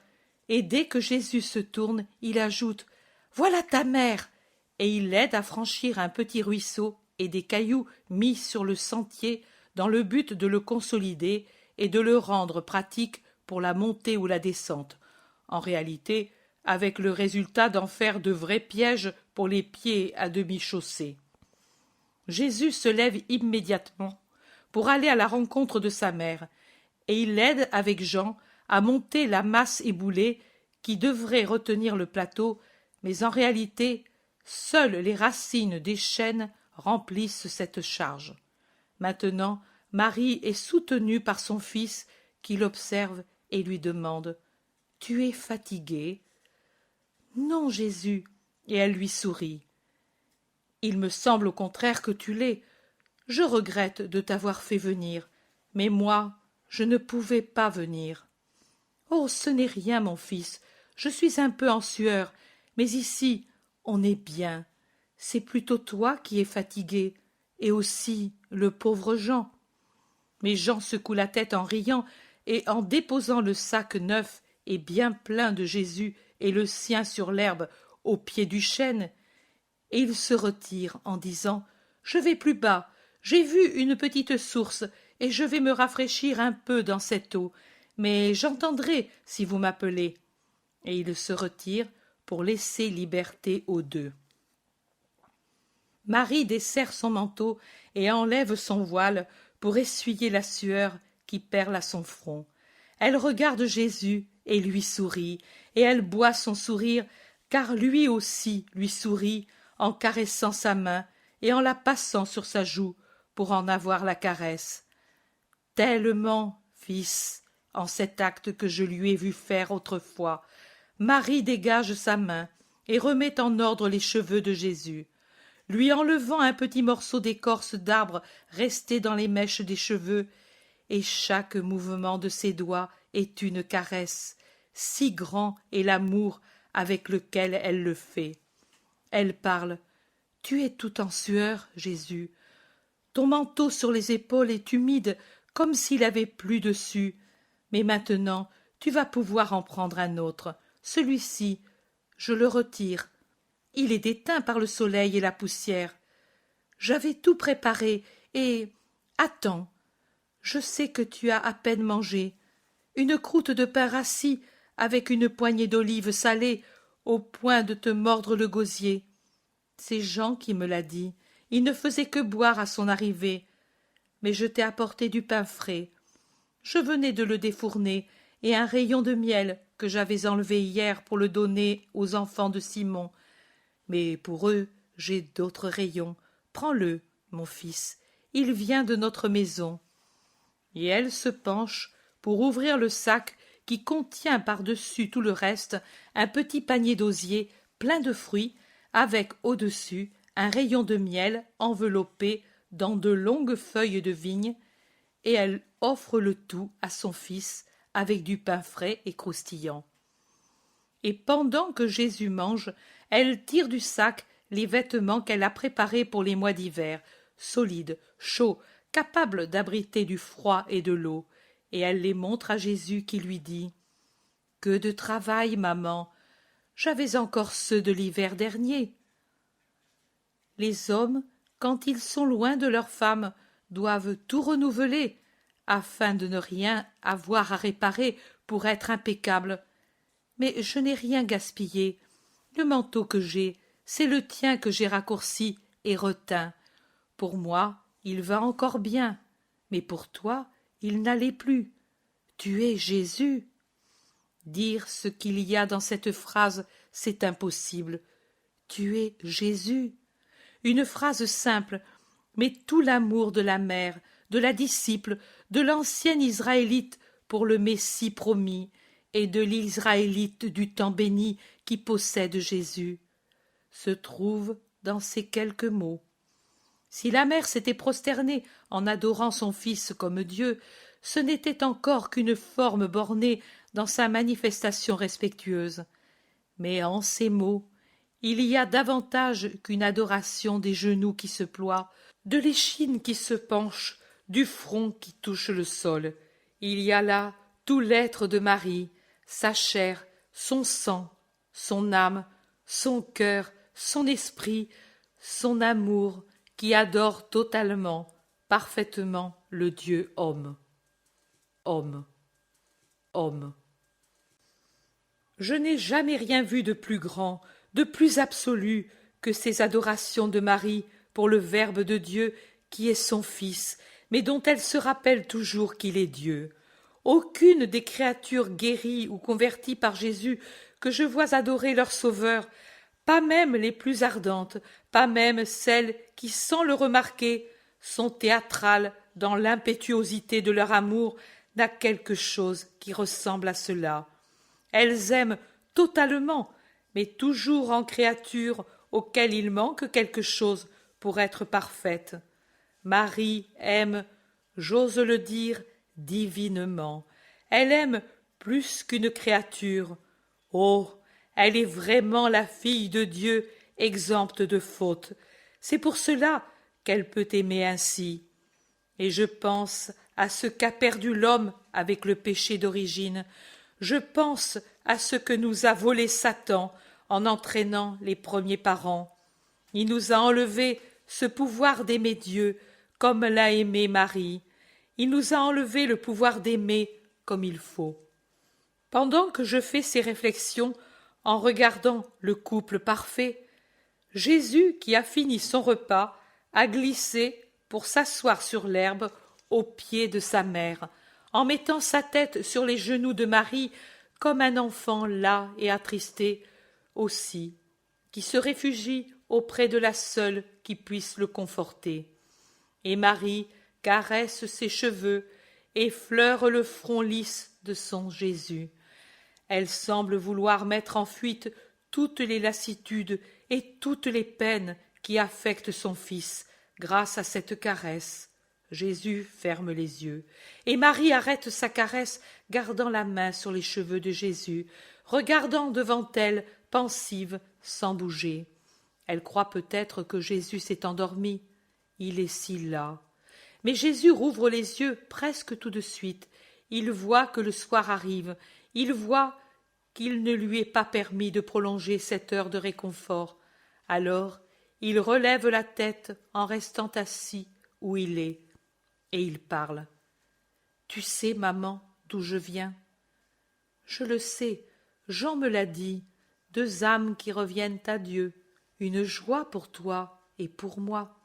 Et dès que Jésus se tourne, il ajoute « Voilà ta mère !» Et il l'aide à franchir un petit ruisseau et des cailloux mis sur le sentier dans le but de le consolider et de le rendre pratique pour la montée ou la descente. En réalité, avec le résultat d'en faire de vrais pièges pour les pieds à demi chaussés. Jésus se lève immédiatement pour aller à la rencontre de sa mère, et il l'aide avec Jean à monter la masse éboulée qui devrait retenir le plateau, mais en réalité, seules les racines des chênes remplissent cette charge. Maintenant, Marie est soutenue par son fils qui l'observe et lui demande « Tu es fatigué ?» « Non, Jésus. » Et elle lui sourit. « Il me semble au contraire que tu l'es. Je regrette de t'avoir fait venir, mais moi, je ne pouvais pas venir. »« Oh, ce n'est rien, mon fils. Je suis un peu en sueur, mais ici, on est bien. C'est plutôt toi qui es fatigué, et aussi le pauvre Jean. » Mais Jean secoue la tête en riant, et en déposant le sac neuf et bien plein de Jésus et le sien sur l'herbe au pied du chêne, et il se retire en disant « Je vais plus bas, j'ai vu une petite source, et je vais me rafraîchir un peu dans cette eau, mais j'entendrai si vous m'appelez. » Et il se retire pour laisser liberté aux deux. Marie desserre son manteau et enlève son voile pour essuyer la sueur qui perle à son front. Elle regarde Jésus et lui sourit, et elle boit son sourire, car lui aussi lui sourit en caressant sa main et en la passant sur sa joue pour en avoir la caresse. Tellement, fils, en cet acte que je lui ai vu faire autrefois, Marie dégage sa main et remet en ordre les cheveux de Jésus. Lui enlevant un petit morceau d'écorce d'arbre resté dans les mèches des cheveux, et chaque mouvement de ses doigts est une caresse, si grand est l'amour avec lequel elle le fait. Elle parle « Tu es tout en sueur, Jésus. Ton manteau sur les épaules est humide comme s'il avait plu dessus, mais maintenant tu vas pouvoir en prendre un autre. Celui-ci, je le retire. Il est déteint par le soleil et la poussière. J'avais tout préparé et... Attends, je sais que tu as à peine mangé. Une croûte de pain rassis avec une poignée d'olives salées au point de te mordre le gosier. C'est Jean qui me l'a dit. Il ne faisait que boire à son arrivée. Mais je t'ai apporté du pain frais. Je venais de le défourner et un rayon de miel que j'avais enlevé hier pour le donner aux enfants de Simon. Mais pour eux, j'ai d'autres rayons. Prends-le, mon fils. Il vient de notre maison. Et elle se penche pour ouvrir le sac qui contient par-dessus tout le reste un petit panier d'osier plein de fruits, avec au-dessus un rayon de miel enveloppé dans de longues feuilles de vigne, et elle offre le tout à son fils avec du pain frais et croustillant. Et pendant que Jésus mange, elle tire du sac les vêtements qu'elle a préparés pour les mois d'hiver, solides, chauds, capables d'abriter du froid et de l'eau, et elle les montre à Jésus qui lui dit « Que de travail, maman! J'avais encore ceux de l'hiver dernier. » Les hommes, quand ils sont loin de leurs femmes, doivent tout renouveler, afin de ne rien avoir à réparer pour être impeccables. Mais je n'ai rien gaspillé. Le manteau que j'ai, c'est le tien que j'ai raccourci et reteint. Pour moi, Il va encore bien, mais pour toi, il n'allait plus. Tu es Jésus. Dire ce qu'il y a dans cette phrase, c'est impossible. Tu es Jésus. Une phrase simple, mais tout l'amour de la mère, de la disciple, de l'ancienne Israélite pour le Messie promis, et de l'Israélite du temps béni qui possède Jésus, se trouve dans ces quelques mots. Si la mère s'était prosternée en adorant son fils comme Dieu, ce n'était encore qu'une forme bornée dans sa manifestation respectueuse. Mais en ces mots, il y a davantage qu'une adoration des genoux qui se ploient, de l'échine qui se penche, du front qui touche le sol. Il y a là tout l'être de Marie, sa chair, son sang, son âme, son cœur, son esprit, son amour, qui adore totalement, parfaitement le Dieu homme. Homme. Homme. Je n'ai jamais rien vu de plus grand, de plus absolu que ces adorations de Marie pour le Verbe de Dieu qui est son Fils, mais dont elle se rappelle toujours qu'il est Dieu. Aucune des créatures guéries ou converties par Jésus que je vois adorer leur Sauveur, pas même les plus ardentes, pas même celles qui, sans le remarquer, sont théâtrales dans l'impétuosité de leur amour, n'a quelque chose qui ressemble à cela. Elles aiment totalement, mais toujours en créatures auxquelles il manque quelque chose pour être parfaites. Marie aime, j'ose le dire, divinement. Elle aime plus qu'une créature. Oh, elle est vraiment la fille de Dieu, exempte de faute. C'est pour cela qu'elle peut aimer ainsi. Et je pense à ce qu'a perdu l'homme avec le péché d'origine. Je pense à ce que nous a volé Satan en entraînant les premiers parents. Il nous a enlevé ce pouvoir d'aimer Dieu comme l'a aimé Marie. Il nous a enlevé le pouvoir d'aimer comme il faut. Pendant que je fais ces réflexions, en regardant le couple parfait, Jésus, qui a fini son repas, a glissé pour s'asseoir sur l'herbe aux pieds de sa mère, en mettant sa tête sur les genoux de Marie comme un enfant las et attristé aussi, qui se réfugie auprès de la seule qui puisse le conforter. Et Marie caresse ses cheveux, effleure le front lisse de son Jésus. Elle semble vouloir mettre en fuite toutes les lassitudes et toutes les peines qui affectent son fils grâce à cette caresse. Jésus ferme les yeux, et Marie arrête sa caresse, gardant la main sur les cheveux de Jésus, regardant devant elle, pensive, sans bouger. Elle croit peut-être que Jésus s'est endormi. Il est si las. Mais Jésus rouvre les yeux presque tout de suite. Il voit que le soir arrive. Il voit qu'il ne lui est pas permis de prolonger cette heure de réconfort. Alors, il relève la tête en restant assis où il est, et il parle. « Tu sais, maman, d'où je viens ?»« Je le sais, Jean me l'a dit, 2 âmes qui reviennent à Dieu, une joie pour toi et pour moi. »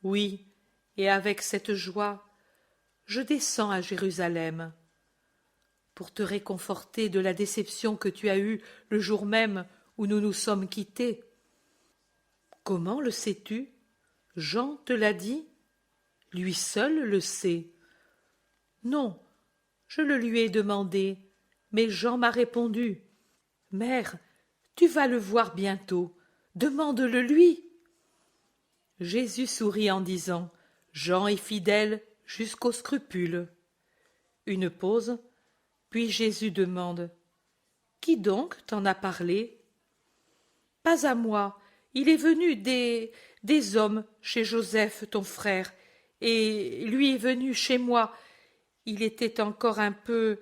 Oui, et avec cette joie, je descends à Jérusalem pour te réconforter de la déception que tu as eue le jour même où nous nous sommes quittés. Comment le sais-tu? Jean te l'a dit? Lui seul le sait. Non, je le lui ai demandé, mais Jean m'a répondu. Mère, tu vas le voir bientôt, demande-le lui. Jésus sourit en disant, Jean est fidèle jusqu'aux scrupules. Une pause, puis Jésus demande, Qui donc t'en a parlé? Pas à moi, il est venu des hommes chez Joseph ton frère, et lui est venu chez moi. Il était encore un peu...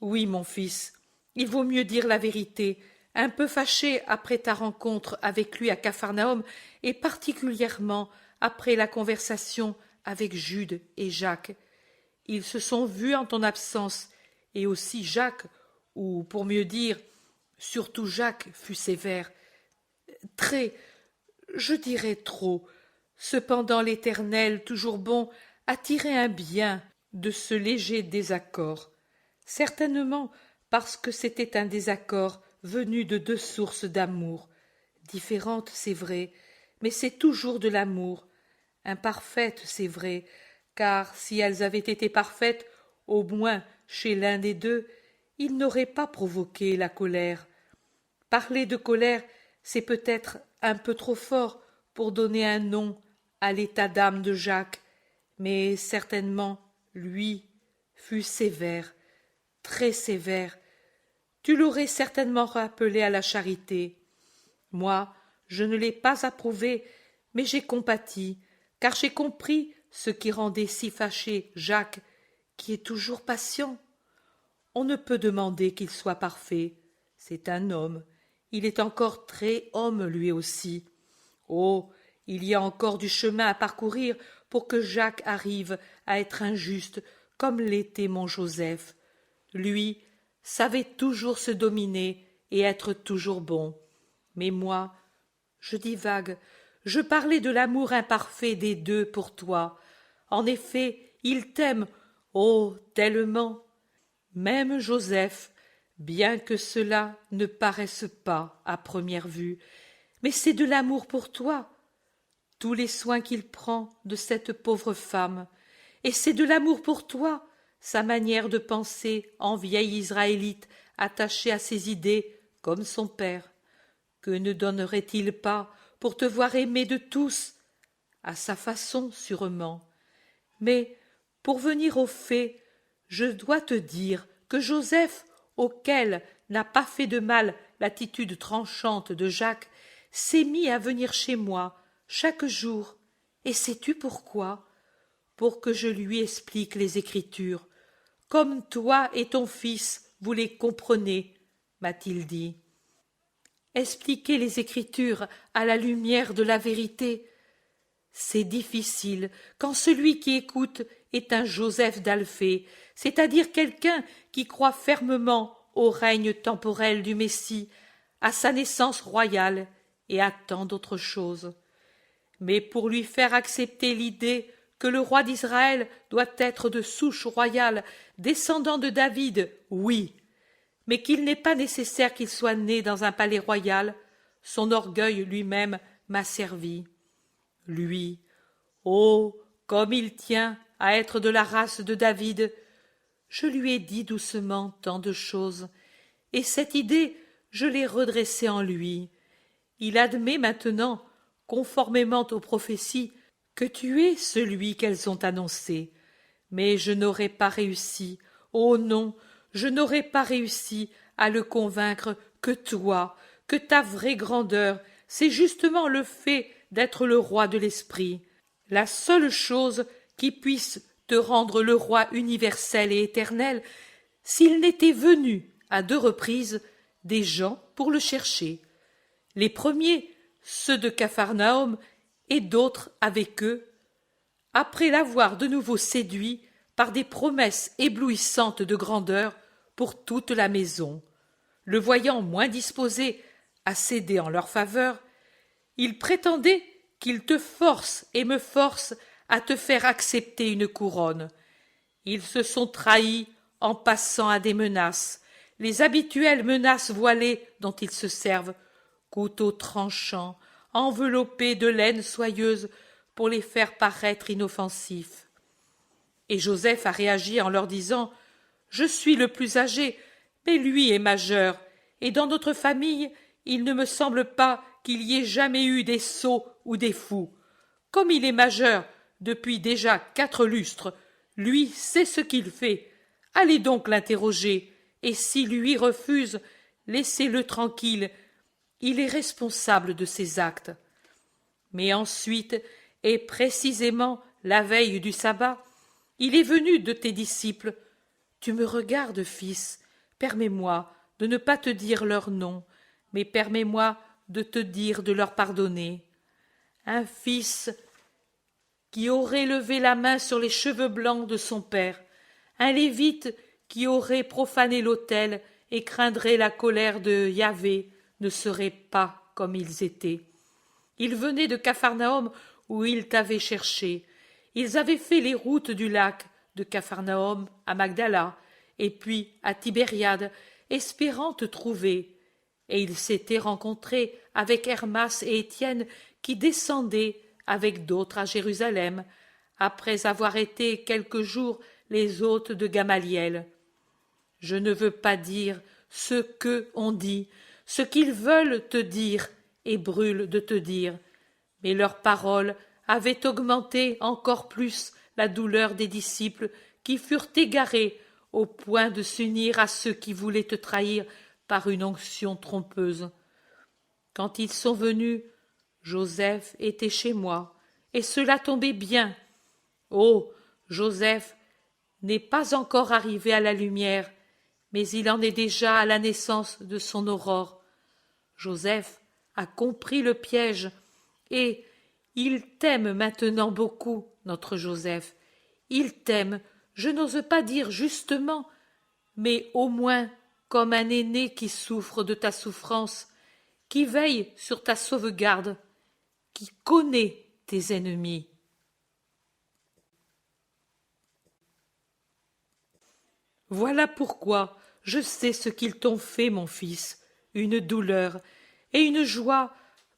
Oui, mon fils, il vaut mieux dire la vérité, un peu fâché après ta rencontre avec lui à Capharnaüm, et particulièrement après la conversation avec Jude et Jacques. Ils se sont vus en ton absence, et aussi Jacques, ou pour mieux dire, surtout Jacques fut sévère. Très, je dirais trop. Cependant l'Éternel, toujours bon, a tiré un bien de ce léger désaccord, certainement parce que c'était un désaccord venu de deux sources d'amour, différentes c'est vrai, mais c'est toujours de l'amour, imparfaites c'est vrai, car si elles avaient été parfaites, au moins chez l'un des deux, il n'aurait pas provoqué la colère. Parler de colère, c'est peut-être un peu trop fort pour donner un nom à l'état d'âme de Jacques, mais certainement, lui, fut sévère, très sévère. Tu l'aurais certainement rappelé à la charité. Moi, je ne l'ai pas approuvé, mais j'ai compati, car j'ai compris ce qui rendait si fâché Jacques, qui est toujours patient. On ne peut demander qu'il soit parfait. C'est un homme. Il est encore très homme lui aussi. Oh, il y a encore du chemin à parcourir pour que Jacques arrive à être injuste comme l'était mon Joseph. Lui savait toujours se dominer et être toujours bon. Mais moi, je divague, je parlais de l'amour imparfait des deux pour toi. En effet, il t'aime, oh, tellement. Même Joseph, bien que cela ne paraisse pas à première vue, mais c'est de l'amour pour toi, tous les soins qu'il prend de cette pauvre femme, et c'est de l'amour pour toi, sa manière de penser en vieil Israélite attaché à ses idées comme son père. Que ne donnerait-il pas pour te voir aimé de tous, à sa façon sûrement. Mais pour venir au fait, je dois te dire que Joseph, auquel n'a pas fait de mal l'attitude tranchante de Jacques, s'est mis à venir chez moi chaque jour. Et sais-tu pourquoi? Pour que je lui explique les Écritures. Comme toi et ton fils, vous les comprenez, m'a-t-il dit. Expliquer les Écritures à la lumière de la vérité, c'est difficile quand celui qui écoute est un Joseph d'Alphée, c'est-à-dire quelqu'un qui croit fermement au règne temporel du Messie, à sa naissance royale et à tant d'autres choses. Mais pour lui faire accepter l'idée que le roi d'Israël doit être de souche royale, descendant de David, oui, mais qu'il n'est pas nécessaire qu'il soit né dans un palais royal, son orgueil lui-même m'a servi. Lui, oh, comme il tient à être de la race de David, je lui ai dit doucement tant de choses, et cette idée, je l'ai redressée en lui. Il admet maintenant, conformément aux prophéties, que tu es celui qu'elles ont annoncé. Mais je n'aurais pas réussi, oh non, je n'aurais pas réussi à le convaincre que toi, que ta vraie grandeur, c'est justement le fait d'être le roi de l'esprit, la seule chose qui puisse te rendre le roi universel et éternel, s'il n'était venu à 2 reprises des gens pour le chercher. Les premiers, ceux de Capharnaüm, et d'autres avec eux, après l'avoir de nouveau séduit par des promesses éblouissantes de grandeur pour toute la maison. Le voyant moins disposé à céder en leur faveur, ils prétendaient qu'il te force et me force à te faire accepter une couronne. Ils se sont trahis en passant à des menaces, les habituelles menaces voilées dont ils se servent, couteaux tranchants, enveloppés de laine soyeuse pour les faire paraître inoffensifs. Et Joseph a réagi en leur disant « Je suis le plus âgé, mais lui est majeur, et dans notre famille, il ne me semble pas qu'il y ait jamais eu des sots ou des fous. Comme il est majeur depuis déjà 4 lustres, lui sait ce qu'il fait. Allez donc l'interroger, et s'il lui refuse, laissez-le tranquille. Il est responsable de ses actes. » Mais ensuite, et précisément la veille du sabbat, il est venu de tes disciples. Tu me regardes, fils, permets-moi de ne pas te dire leur nom, mais permets-moi de te dire de leur pardonner. Un fils qui aurait levé la main sur les cheveux blancs de son père, un lévite qui aurait profané l'autel et craindrait la colère de Yahvé, ne seraient pas comme ils étaient. Ils venaient de Capharnaüm où ils t'avaient cherché. Ils avaient fait les routes du lac, de Capharnaüm à Magdala, et puis à Tibériade, espérant te trouver. Et ils s'étaient rencontrés avec Hermas et Étienne qui descendaient avec d'autres à Jérusalem, après avoir été quelques jours les hôtes de Gamaliel. Je ne veux pas dire ce qu'eux ont dit, ce qu'ils veulent te dire et brûlent de te dire, mais leurs paroles avaient augmenté encore plus la douleur des disciples qui furent égarés au point de s'unir à ceux qui voulaient te trahir par une onction trompeuse. Quand ils sont venus, Joseph était chez moi, et cela tombait bien. Oh, Joseph n'est pas encore arrivé à la lumière, mais il en est déjà à la naissance de son aurore. Joseph a compris le piège, et il t'aime maintenant beaucoup, notre Joseph. Il t'aime, je n'ose pas dire justement, mais au moins comme un aîné qui souffre de ta souffrance, qui veille sur ta sauvegarde, qui connaît tes ennemis. Voilà pourquoi je sais ce qu'ils t'ont fait, mon fils, une douleur et une joie,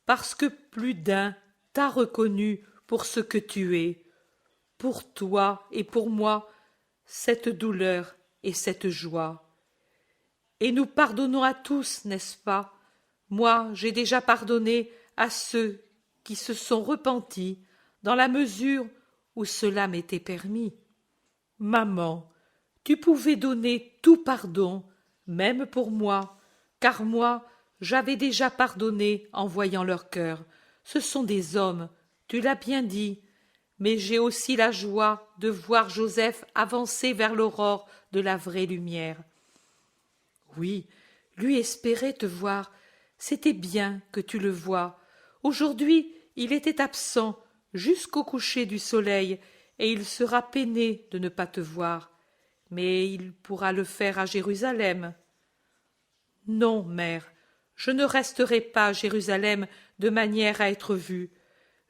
parce que plus d'un t'a reconnu pour ce que tu es. Pour toi et pour moi, cette douleur et cette joie. Et nous pardonnons à tous, n'est-ce pas? Moi, j'ai déjà pardonné à ceux qui se sont repentis, dans la mesure où cela m'était permis. Maman, tu pouvais donner tout pardon, même pour moi, car moi, j'avais déjà pardonné en voyant leur cœur. Ce sont des hommes, tu l'as bien dit, mais j'ai aussi la joie de voir Joseph avancer vers l'aurore de la vraie lumière. Oui, lui espérait te voir, c'était bien que tu le voies. Aujourd'hui, il était absent jusqu'au coucher du soleil, et il sera peiné de ne pas te voir. Mais il pourra le faire à Jérusalem. Non, mère, je ne resterai pas à Jérusalem de manière à être vue.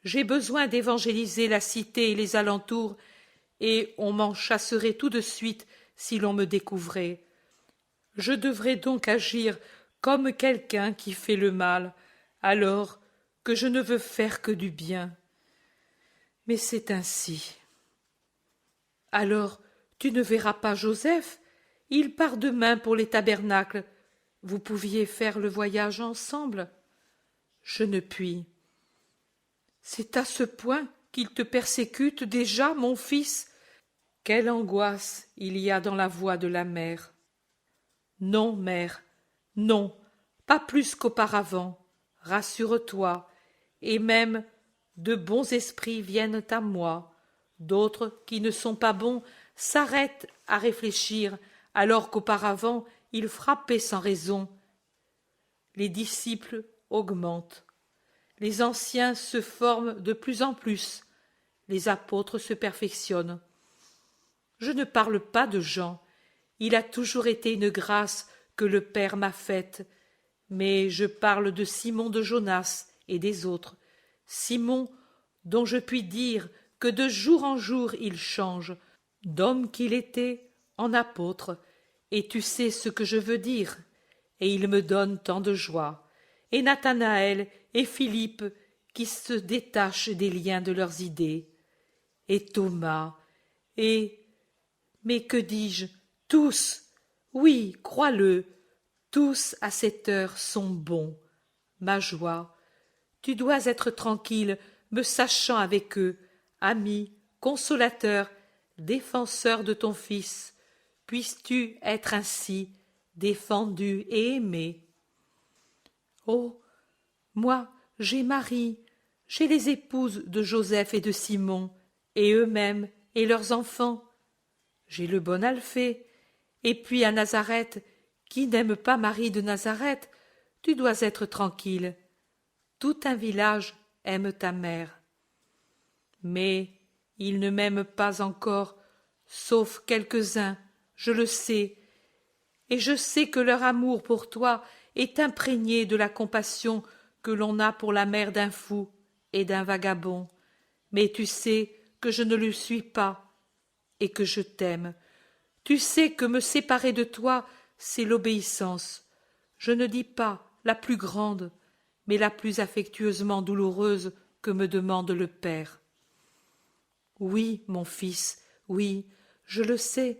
J'ai besoin d'évangéliser la cité et les alentours, et on m'en chasserait tout de suite si l'on me découvrait. Je devrais donc agir comme quelqu'un qui fait le mal, alors que je ne veux faire que du bien. Mais c'est ainsi. Alors, tu ne verras pas Joseph? Il part demain pour les tabernacles. Vous pouviez faire le voyage ensemble. Je ne puis. C'est à ce point qu'il te persécute déjà, mon fils? Quelle angoisse il y a dans la voix de la mère. Non, mère, non, pas plus qu'auparavant. Rassure-toi, et même de bons esprits viennent à moi. D'autres, qui ne sont pas bons, s'arrêtent à réfléchir, alors qu'auparavant ils frappaient sans raison. Les disciples augmentent. Les anciens se forment de plus en plus. Les apôtres se perfectionnent. Je ne parle pas de Jean. Il a toujours été une grâce que le Père m'a faite. Mais je parle de Simon de Jonas et des autres. Simon, dont je puis dire que de jour en jour il change, d'homme qu'il était en apôtre, et tu sais ce que je veux dire, et il me donne tant de joie, et Nathanaël et Philippe qui se détachent des liens de leurs idées, et Thomas, mais que dis-je, tous, oui, crois-le, tous à cette heure sont bons, ma joie. Tu dois être tranquille, me sachant avec eux, ami, consolateur, défenseur de ton fils. Puisses-tu être ainsi, défendu et aimé. Oh, moi, j'ai Marie, j'ai les épouses de Joseph et de Simon, et eux-mêmes, et leurs enfants. J'ai le bon Alphée, et puis à Nazareth, qui n'aime pas Marie de Nazareth? Tu dois être tranquille. Tout un village aime ta mère. Mais ils ne m'aiment pas encore, sauf quelques-uns, je le sais, et je sais que leur amour pour toi est imprégné de la compassion que l'on a pour la mère d'un fou et d'un vagabond. Mais tu sais que je ne le suis pas et que je t'aime. Tu sais que me séparer de toi, c'est l'obéissance. Je ne dis pas la plus grande, mais la plus affectueusement douloureuse que me demande le Père. Oui, mon fils, oui, je le sais.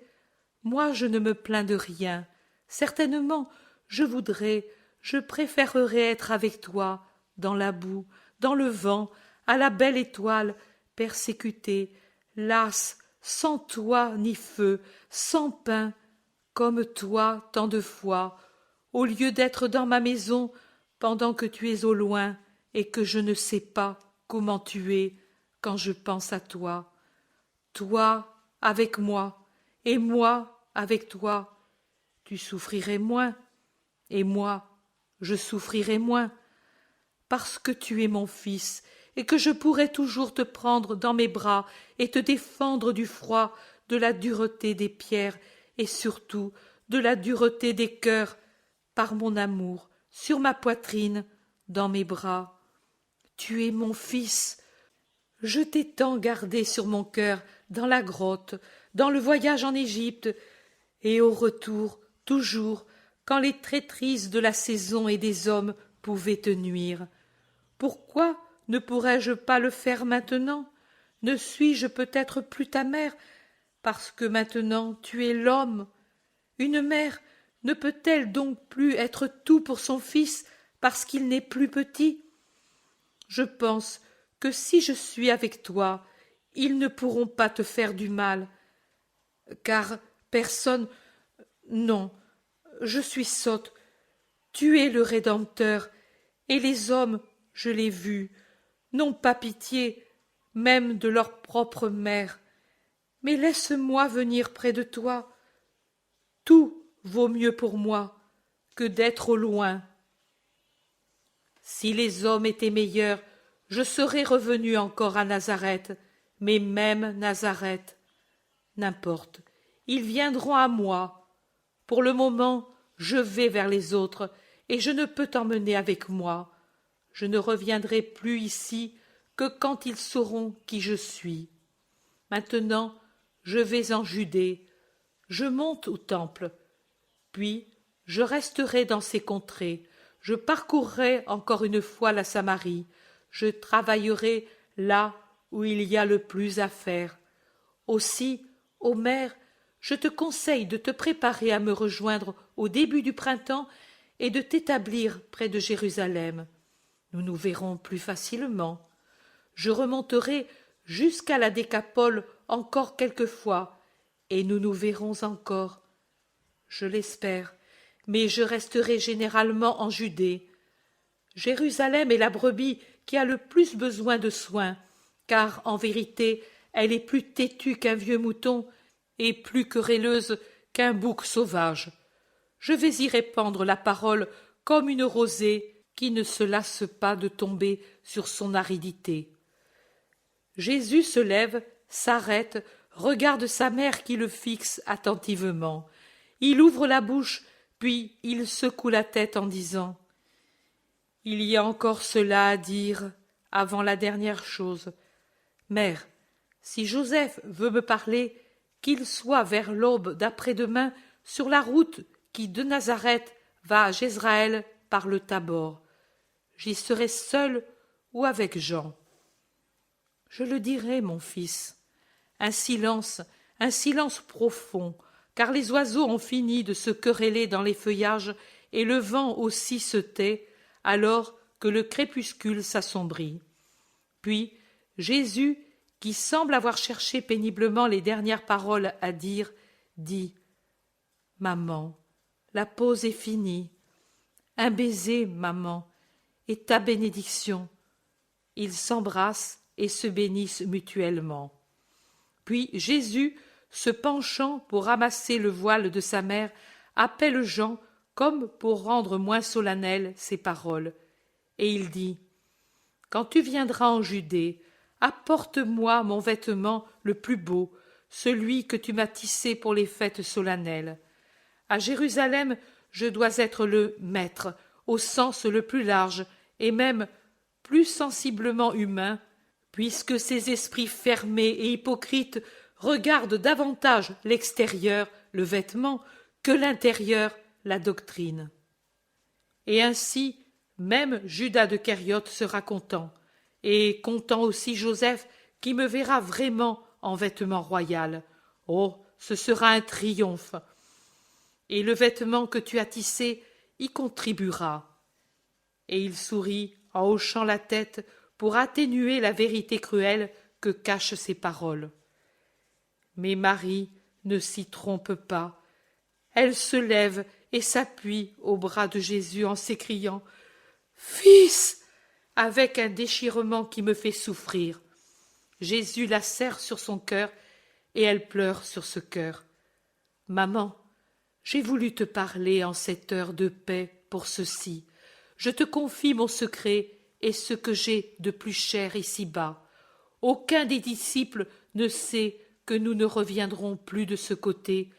Moi, je ne me plains de rien. Certainement, je préférerais être avec toi, dans la boue, dans le vent, à la belle étoile, persécutée, lasse, sans toit ni feu, sans pain, comme toi tant de fois, au lieu d'être dans ma maison pendant que tu es au loin et que je ne sais pas comment tu es quand je pense à toi. Toi avec moi, et moi avec toi, tu souffrirais moins, et moi je souffrirais moins, parce que tu es mon fils, et que je pourrais toujours te prendre dans mes bras et te défendre du froid, de la dureté des pierres, et surtout de la dureté des cœurs, par mon amour, sur ma poitrine, dans mes bras. Tu es mon fils. Je t'ai tant gardé sur mon cœur, dans la grotte, dans le voyage en Égypte, et au retour, toujours, quand les traîtrises de la saison et des hommes pouvaient te nuire. Pourquoi ne pourrais-je pas le faire maintenant? Ne suis-je peut-être plus ta mère, parce que maintenant tu es l'homme? Une mère ne peut-elle donc plus être tout pour son fils parce qu'il n'est plus petit? Je pense que si je suis avec toi, ils ne pourront pas te faire du mal, car personne... Non, je suis sotte. Tu es le Rédempteur, et les hommes, je l'ai vu, n'ont pas pitié, même de leur propre mère. Mais laisse-moi venir près de toi. Tout vaut mieux pour moi que d'être au loin. Si les hommes étaient meilleurs, je serais revenu encore à Nazareth, mais même Nazareth. N'importe, ils viendront à moi. Pour le moment, je vais vers les autres, et je ne peux t'emmener avec moi. Je ne reviendrai plus ici que quand ils sauront qui je suis. Maintenant, je vais en Judée, je monte au temple, puis je resterai dans ces contrées, je parcourrai encore une fois la Samarie, je travaillerai là où il y a le plus à faire. Aussi, ô mère, je te conseille de te préparer à me rejoindre au début du printemps et de t'établir près de Jérusalem. Nous nous verrons plus facilement. Je remonterai jusqu'à la Décapole encore quelquefois, et nous nous verrons encore. Je l'espère, mais je resterai généralement en Judée. Jérusalem est la brebis qui a le plus besoin de soins, car en vérité elle est plus têtue qu'un vieux mouton et plus querelleuse qu'un bouc sauvage. Je vais y répandre la parole comme une rosée qui ne se lasse pas de tomber sur son aridité. Jésus se lève, s'arrête, regarde sa mère qui le fixe attentivement. Il ouvre la bouche, puis il secoue la tête en disant « Il y a encore cela à dire avant la dernière chose. Mère, si Joseph veut me parler, qu'il soit vers l'aube d'après-demain sur la route qui de Nazareth va à Jezraël par le Tabor. J'y serai seul ou avec Jean. » Je le dirai, mon fils. Un silence profond, car les oiseaux ont fini de se quereller dans les feuillages et le vent aussi se tait, alors que le crépuscule s'assombrit. Puis Jésus, qui semble avoir cherché péniblement les dernières paroles à dire, dit « Maman, la pause est finie. Un baiser, maman, et ta bénédiction. » Ils s'embrassent et se bénissent mutuellement. Puis Jésus, se penchant pour ramasser le voile de sa mère, appelle Jean comme pour rendre moins solennelles ses paroles. Et il dit « Quand tu viendras en Judée, apporte-moi mon vêtement le plus beau, celui que tu m'as tissé pour les fêtes solennelles. À Jérusalem, je dois être le maître, au sens le plus large, et même plus sensiblement humain, puisque ces esprits fermés et hypocrites regardent davantage l'extérieur, le vêtement, que l'intérieur, la doctrine. Et ainsi, même Judas de Kériote sera content, et content aussi Joseph, qui me verra vraiment en vêtement royal. Oh, ce sera un triomphe. Et le vêtement que tu as tissé y contribuera. Et il sourit en hochant la tête pour atténuer la vérité cruelle que cachent ces paroles. Mais Marie ne s'y trompe pas. Elle se lève et s'appuie au bras de Jésus en s'écriant « Fils !» avec un déchirement qui me fait souffrir. Jésus la serre sur son cœur et elle pleure sur ce cœur. « Maman, j'ai voulu te parler en cette heure de paix pour ceci. Je te confie mon secret et ce que j'ai de plus cher ici-bas. Aucun des disciples ne sait que nous ne reviendrons plus de ce côté,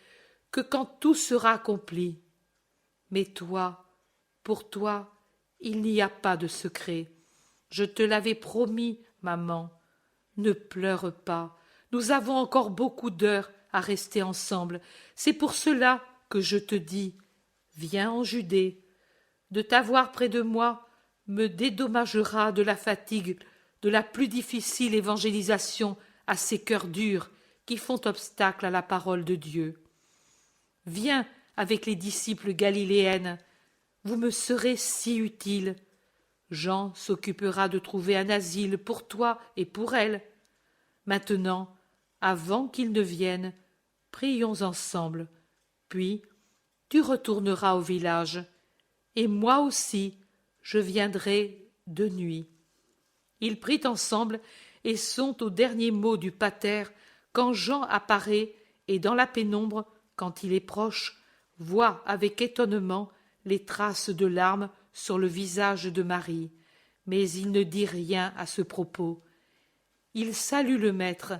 que quand tout sera accompli. Mais toi, pour toi, il n'y a pas de secret. Je te l'avais promis, maman. Ne pleure pas. Nous avons encore beaucoup d'heures à rester ensemble. C'est pour cela que je te dis, viens en Judée. De t'avoir près de moi me dédommagera de la fatigue, de la plus difficile évangélisation à ces cœurs durs qui font obstacle à la parole de Dieu. Viens avec les disciples galiléennes, vous me serez si utile. Jean s'occupera de trouver un asile pour toi et pour elle. Maintenant, avant qu'ils ne viennent, prions ensemble, puis tu retourneras au village, et moi aussi je viendrai de nuit. Ils prient ensemble et sont aux derniers mots du pater quand Jean apparaît et dans la pénombre, quand il est proche, voit avec étonnement les traces de larmes sur le visage de Marie, mais il ne dit rien à ce propos. Il salue le maître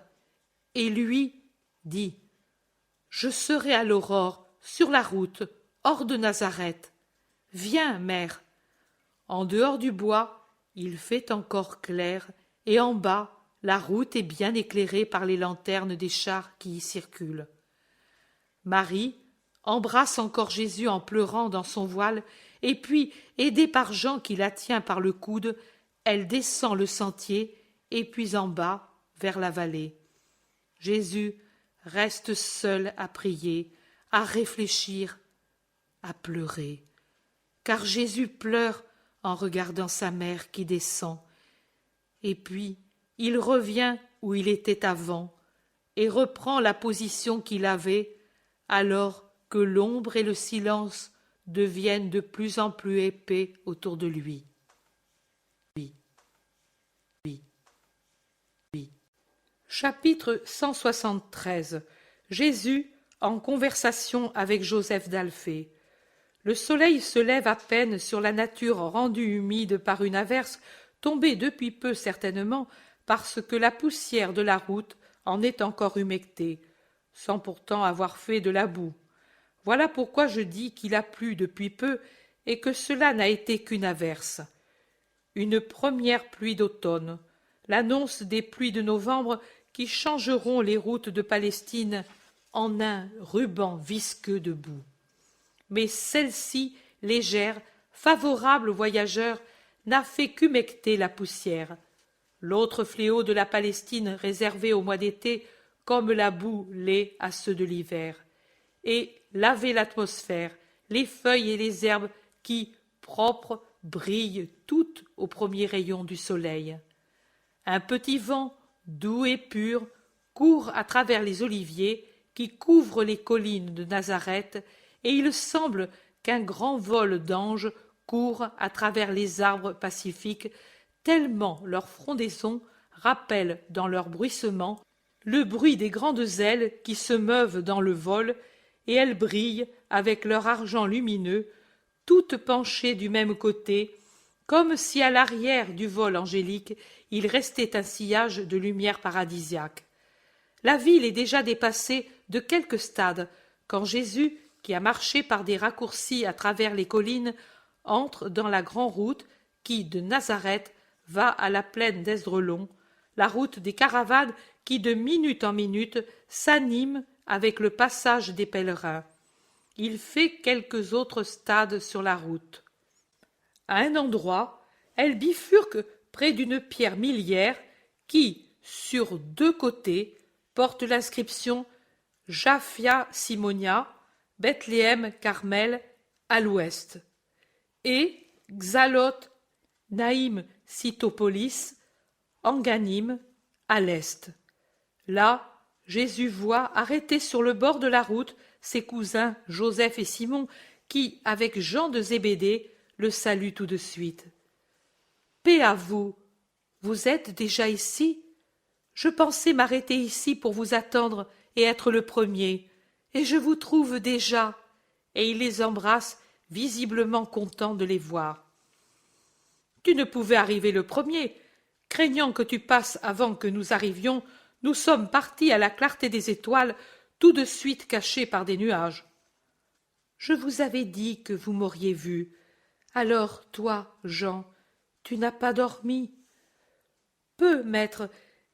et lui dit « Je serai à l'aurore, sur la route, hors de Nazareth. Viens, mère. » En dehors du bois, il fait encore clair, et en bas, la route est bien éclairée par les lanternes des chars qui y circulent. Marie embrasse encore Jésus en pleurant dans son voile, et puis, aidée par Jean qui la tient par le coude, elle descend le sentier, et puis en bas, vers la vallée. Jésus reste seul à prier, à réfléchir, à pleurer. Car Jésus pleure en regardant sa mère qui descend. Et puis, il revient où il était avant, et reprend la position qu'il avait, alors que l'ombre et le silence deviennent de plus en plus épais autour de lui. Chapitre 173. Jésus en conversation avec Joseph d'Alphée. Le soleil se lève à peine sur la nature rendue humide par une averse, tombée depuis peu certainement, parce que la poussière de la route en est encore humectée, sans pourtant avoir fait de la boue. Voilà pourquoi je dis qu'il a plu depuis peu et que cela n'a été qu'une averse. Une première pluie d'automne, l'annonce des pluies de novembre qui changeront les routes de Palestine en un ruban visqueux de boue. Mais celle-ci, légère, favorable aux voyageurs, n'a fait qu'humecter la poussière. L'autre fléau de la Palestine réservé au mois d'été, comme la boue l'est à ceux de l'hiver, et laver l'atmosphère, les feuilles et les herbes qui, propres, brillent toutes aux premiers rayons du soleil. Un petit vent, doux et pur, court à travers les oliviers qui couvrent les collines de Nazareth, et il semble qu'un grand vol d'anges court à travers les arbres pacifiques, tellement leur frondaison rappelle dans leur bruissement le bruit des grandes ailes qui se meuvent dans le vol, et elles brillent avec leur argent lumineux, toutes penchées du même côté, comme si à l'arrière du vol angélique il restait un sillage de lumière paradisiaque. La ville est déjà dépassée de quelques stades, quand Jésus, qui a marché par des raccourcis à travers les collines, entre dans la grande route qui, de Nazareth, va à la plaine d'Esdraelon, la route des caravanes qui de minute en minute s'anime avec le passage des pèlerins. Il fait quelques autres stades sur la route. À un endroit, elle bifurque près d'une pierre miliaire qui, sur deux côtés, porte l'inscription Japhia Simonia, Bethléem Carmel à l'ouest, et Xalot Naïm Cytopolis, Enganim à l'est. Là, Jésus voit arrêtés sur le bord de la route ses cousins Joseph et Simon qui, avec Jean de Zébédée, le saluent tout de suite. « Paix à vous, vous êtes déjà ici ? Je pensais m'arrêter ici pour vous attendre et être le premier, et je vous trouve déjà. » Et il les embrasse, visiblement content de les voir. « Tu ne pouvais arriver le premier. Craignant que tu passes avant que nous arrivions, nous sommes partis à la clarté des étoiles, tout de suite cachés par des nuages. » « Je vous avais dit que vous m'auriez vu. Alors, toi, Jean, tu n'as pas dormi. »« Peu, maître,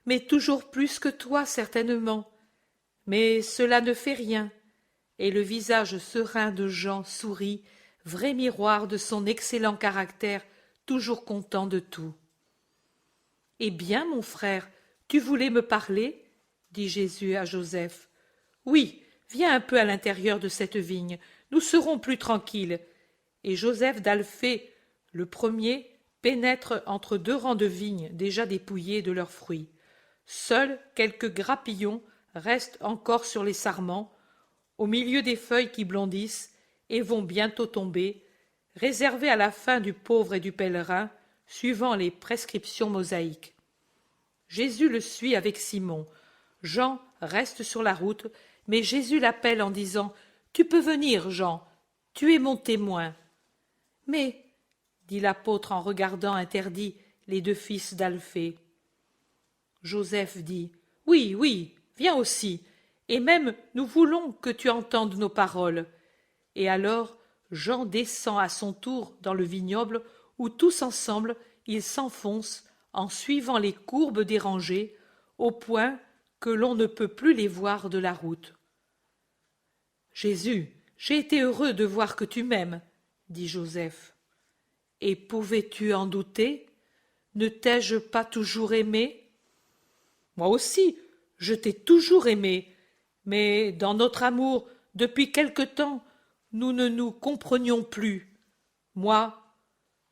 mais toujours plus que toi, certainement. Mais cela ne fait rien. » Et le visage serein de Jean sourit, vrai miroir de son excellent caractère, toujours content de tout. « Eh bien, mon frère, tu voulais me parler ?» dit Jésus à Joseph. « Oui, viens un peu à l'intérieur de cette vigne, nous serons plus tranquilles. » Et Joseph d'Alphée, le premier, pénètre entre deux rangs de vignes déjà dépouillées de leurs fruits. Seuls quelques grappillons restent encore sur les sarments, au milieu des feuilles qui blondissent et vont bientôt tomber, réservées à la fin du pauvre et du pèlerin, suivant les prescriptions mosaïques. Jésus le suit avec Simon. Jean reste sur la route, mais Jésus l'appelle en disant « Tu peux venir, Jean, tu es mon témoin. » « Mais, dit l'apôtre en regardant interdit les deux fils d'Alphée. Joseph dit « Oui, oui, viens aussi, et même nous voulons que tu entendes nos paroles. » Et alors Jean descend à son tour dans le vignoble où tous ensemble ils s'enfoncent en suivant les courbes des rangées, au point que l'on ne peut plus les voir de la route. « Jésus, j'ai été heureux de voir que tu m'aimes, dit Joseph. Et pouvais-tu en douter? Ne t'ai-je pas toujours aimé? Moi aussi, je t'ai toujours aimé, mais dans notre amour, depuis quelque temps, nous ne nous comprenions plus. Moi,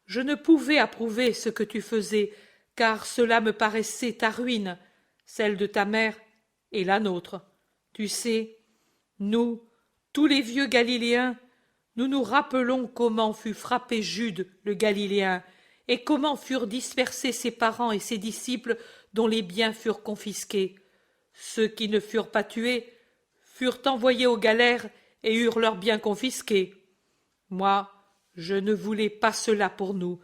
je ne pouvais approuver ce que tu faisais, car cela me paraissait ta ruine, celle de ta mère et la nôtre. Tu sais, nous, tous les vieux Galiléens, nous nous rappelons comment fut frappé Jude le Galiléen, et comment furent dispersés ses parents et ses disciples dont les biens furent confisqués. Ceux qui ne furent pas tués furent envoyés aux galères et eurent leurs biens confisqués. Moi, je ne voulais pas cela pour nous.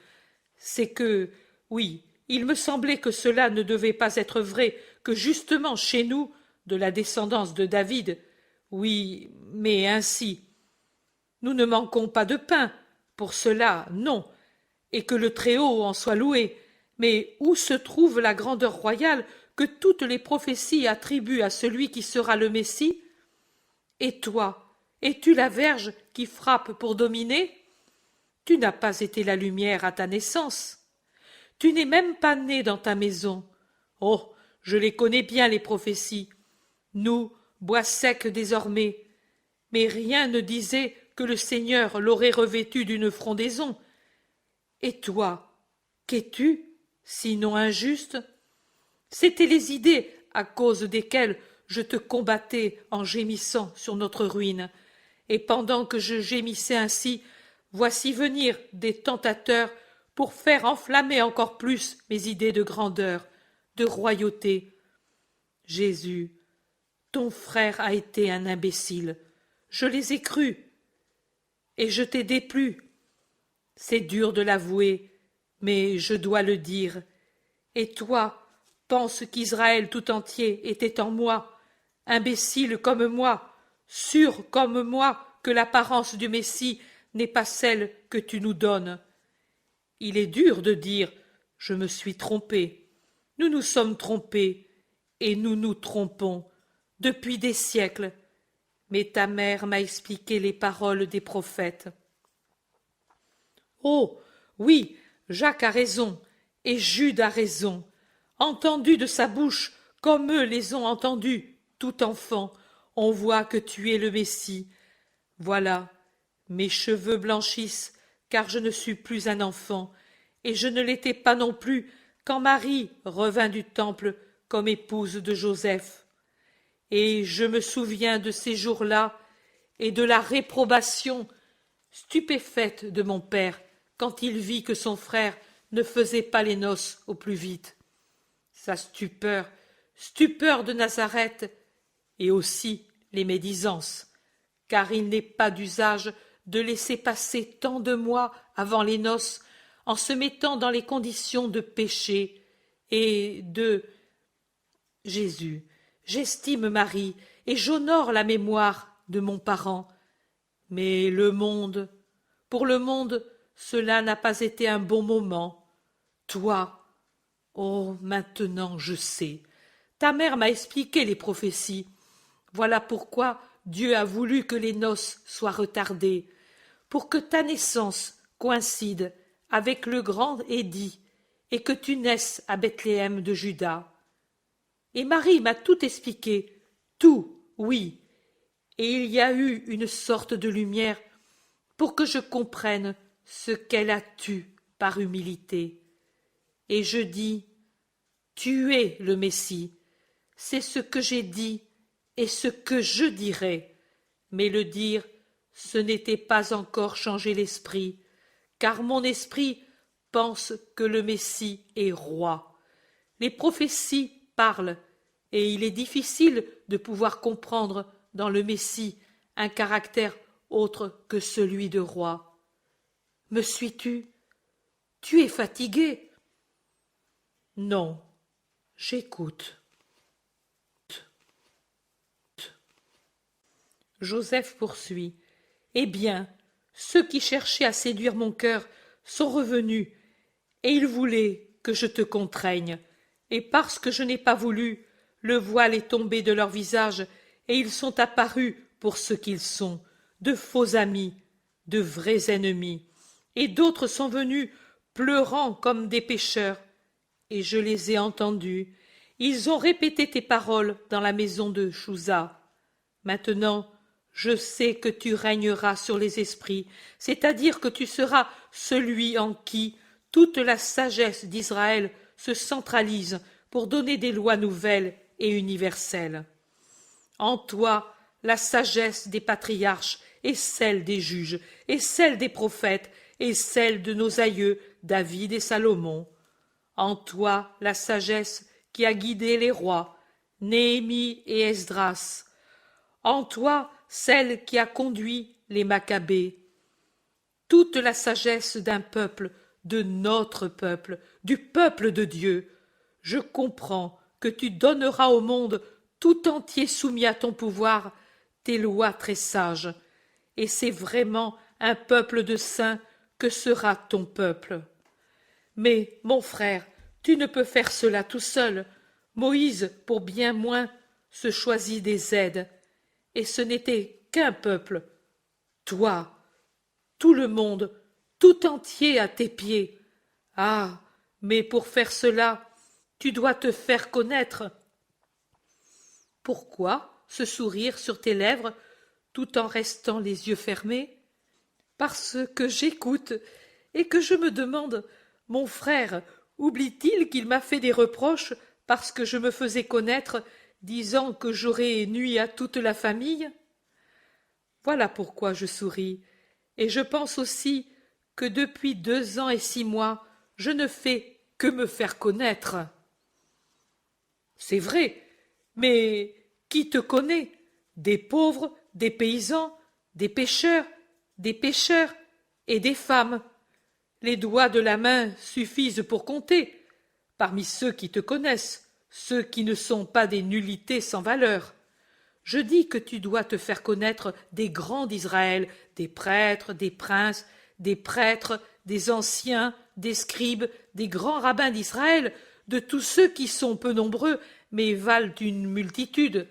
C'est que, oui, il me semblait que cela ne devait pas être vrai, que justement chez nous, de la descendance de David, oui, mais ainsi, nous ne manquons pas de pain, pour cela, non, et que le Très-Haut en soit loué, mais où se trouve la grandeur royale que toutes les prophéties attribuent à celui qui sera le Messie? Et toi, es-tu la Vierge qui frappe pour dominer? Tu n'as pas été la lumière à ta naissance. Tu n'es même pas né dans ta maison. Oh, je les connais bien, les prophéties. Nous, bois secs désormais. Mais rien ne disait que le Seigneur l'aurait revêtu d'une frondaison. Et toi, qu'es-tu, sinon injuste? C'étaient les idées à cause desquelles je te combattais en gémissant sur notre ruine. Et pendant que je gémissais ainsi, voici venir des tentateurs pour faire enflammer encore plus mes idées de grandeur, de royauté. Jésus, ton frère a été un imbécile. Je les ai crus. Et je t'ai déplu. C'est dur de l'avouer, mais je dois le dire. Et toi, penses qu'Israël tout entier était en moi, imbécile comme moi, sûr comme moi que l'apparence du Messie n'est pas celle que tu nous donnes. Il est dur de dire « je me suis trompé ». Nous nous sommes trompés, et nous nous trompons, depuis des siècles. Mais ta mère m'a expliqué les paroles des prophètes. Oh, oui, Jacques a raison, et Jude a raison. Entendu de sa bouche, comme eux les ont entendus, tout enfant, on voit que tu es le Messie. Voilà, mes cheveux blanchissent, car je ne suis plus un enfant, et je ne l'étais pas non plus quand Marie revint du temple comme épouse de Joseph. Et je me souviens de ces jours-là et de la réprobation stupéfaite de mon père quand il vit que son frère ne faisait pas les noces au plus vite. Sa stupeur de Nazareth, et aussi les médisances, car il n'est pas d'usage de laisser passer tant de mois avant les noces en se mettant dans les conditions de péché et de Jésus. J'estime Marie et j'honore la mémoire de mon parent. Mais pour le monde, cela n'a pas été un bon moment. Toi, oh, maintenant je sais. Ta mère m'a expliqué les prophéties. Voilà pourquoi Dieu a voulu que les noces soient retardées, pour que ta naissance coïncide avec le grand édit et que tu naisses à Bethléem de Juda. Et Marie m'a tout expliqué, tout, oui, et il y a eu une sorte de lumière pour que je comprenne ce qu'elle a tu par humilité. Et je dis, tu es le Messie, c'est ce que j'ai dit et ce que je dirai, mais le dire, ce n'était pas encore changer l'esprit, car mon esprit pense que le Messie est roi. Les prophéties parlent, et il est difficile de pouvoir comprendre dans le Messie un caractère autre que celui de roi. Me suis-tu? Tu es fatigué? Non, j'écoute. Joseph poursuit. Eh bien, ceux qui cherchaient à séduire mon cœur sont revenus, et ils voulaient que je te contraigne. Et parce que je n'ai pas voulu, le voile est tombé de leur visage, et ils sont apparus pour ce qu'ils sont, de faux amis, de vrais ennemis. Et d'autres sont venus, pleurant comme des pécheurs, et je les ai entendus. Ils ont répété tes paroles dans la maison de Chouza. Maintenant, je sais que tu régneras sur les esprits, c'est-à-dire que tu seras celui en qui toute la sagesse d'Israël se centralise pour donner des lois nouvelles et universelles. En toi, la sagesse des patriarches et celle des juges, et celle des prophètes, et celle de nos aïeux David et Salomon. En toi, la sagesse qui a guidé les rois, Néhémie et Esdras. En toi, celle qui a conduit les Maccabées. Toute la sagesse d'un peuple, de notre peuple, du peuple de Dieu. Je comprends que tu donneras au monde tout entier soumis à ton pouvoir tes lois très sages, et c'est vraiment un peuple de saints que sera ton peuple. Mais, mon frère, tu ne peux faire cela tout seul. Moïse, pour bien moins, se choisit des aides, et ce n'était qu'un peuple. Toi, tout le monde, tout entier à tes pieds. Ah, mais pour faire cela, tu dois te faire connaître. Pourquoi ce sourire sur tes lèvres, tout en restant les yeux fermés? Parce que j'écoute et que je me demande, mon frère oublie-t-il qu'il m'a fait des reproches parce que je me faisais connaître, disant que j'aurais nui à toute la famille? Voilà pourquoi je souris, et je pense aussi que depuis 2 ans et 6 mois, je ne fais que me faire connaître. C'est vrai, mais qui te connaît? Des pauvres, des paysans, des pêcheurs et des femmes. Les doigts de la main suffisent pour compter. Parmi ceux qui te connaissent, ceux qui ne sont pas des nullités sans valeur. Je dis que tu dois te faire connaître des grands d'Israël, des prêtres, des princes, des prêtres, des anciens, des scribes, des grands rabbins d'Israël, de tous ceux qui sont peu nombreux, mais valent une multitude.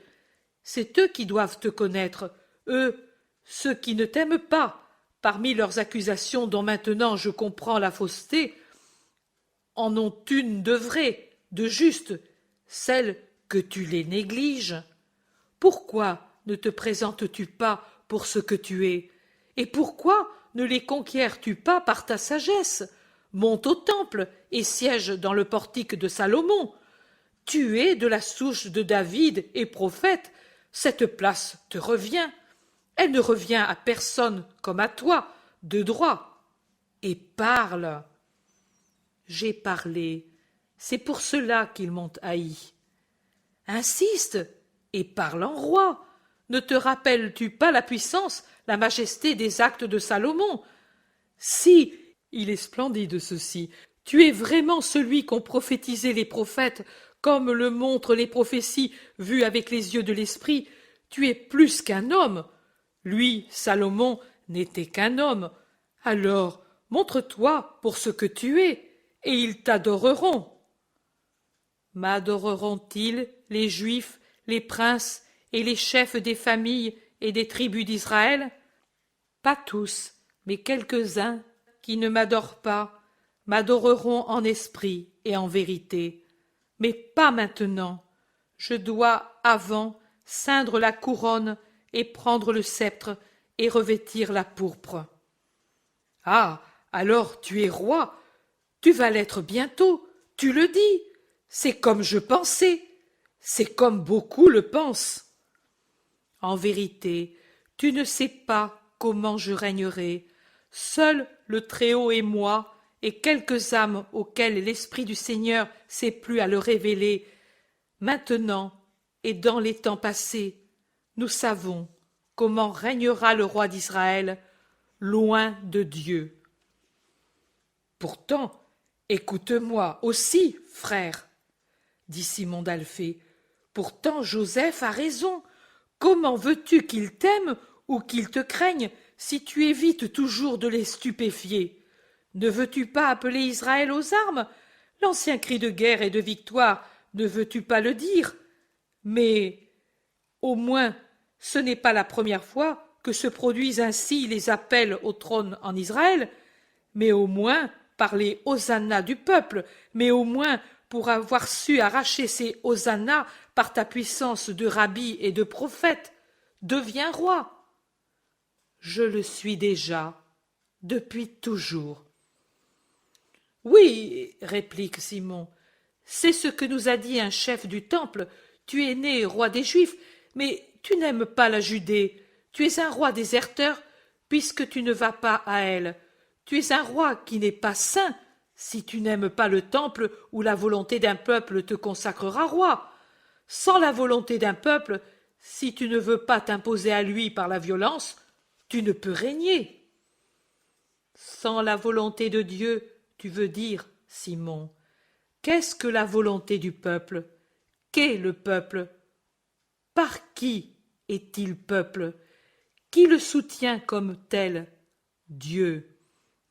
C'est eux qui doivent te connaître, eux, ceux qui ne t'aiment pas. Parmi leurs accusations dont maintenant je comprends la fausseté, en ont une de vraie, de juste, celle que tu les négliges. Pourquoi ne te présentes-tu pas pour ce que tu es? Et pourquoi ne les conquiers-tu pas par ta sagesse? Monte au temple et siège dans le portique de Salomon. Tu es de la souche de David et prophète, cette place te revient. Elle ne revient à personne comme à toi, de droit. Et parle. J'ai parlé, c'est pour cela qu'ils m'ont haï. Insiste et parle en roi. Ne te rappelles-tu pas la puissance, la majesté des actes de Salomon? Si, il est splendide ceci, tu es vraiment celui qu'ont prophétisé les prophètes, comme le montrent les prophéties vues avec les yeux de l'esprit, tu es plus qu'un homme. Lui, Salomon, n'était qu'un homme. Alors, montre-toi pour ce que tu es, et ils t'adoreront. M'adoreront-ils les Juifs, les princes et les chefs des familles et des tribus d'Israël? Pas tous, mais quelques-uns qui ne m'adorent pas m'adoreront en esprit et en vérité. Mais pas maintenant. Je dois avant ceindre la couronne et prendre le sceptre et revêtir la pourpre. Ah, alors tu es roi, tu vas l'être bientôt, tu le dis, c'est comme je pensais, c'est comme beaucoup le pensent. En vérité, tu ne sais pas comment je régnerai, seul le Très-Haut et moi, et quelques âmes auxquelles l'Esprit du Seigneur s'est plu à le révéler, maintenant et dans les temps passés, nous savons comment régnera le roi d'Israël, loin de Dieu. Pourtant, écoute-moi aussi, frère, dit Simon d'Alphée. Pourtant Joseph a raison. Comment veux-tu qu'ils t'aiment ou qu'ils te craignent si tu évites toujours de les stupéfier? Ne veux-tu pas appeler Israël aux armes? L'ancien cri de guerre et de victoire, ne veux-tu pas le dire? Mais, au moins, ce n'est pas la première fois que se produisent ainsi les appels au trône en Israël, mais au moins par les hosannas du peuple, mais au moins pour avoir su arracher ces hosannas par ta puissance de rabbi et de prophète, deviens roi. Je le suis déjà, depuis toujours. Oui, réplique Simon, c'est ce que nous a dit un chef du temple. Tu es né roi des Juifs, mais tu n'aimes pas la Judée. Tu es un roi déserteur, puisque tu ne vas pas à elle. Tu es un roi qui n'est pas saint, si tu n'aimes pas le temple où la volonté d'un peuple te consacrera roi. Sans la volonté d'un peuple, si tu ne veux pas t'imposer à lui par la violence, tu ne peux régner. Sans la volonté de Dieu, tu veux dire, Simon. Qu'est-ce que la volonté du peuple? Qu'est le peuple? Par qui est-il peuple? Qui le soutient comme tel? Dieu.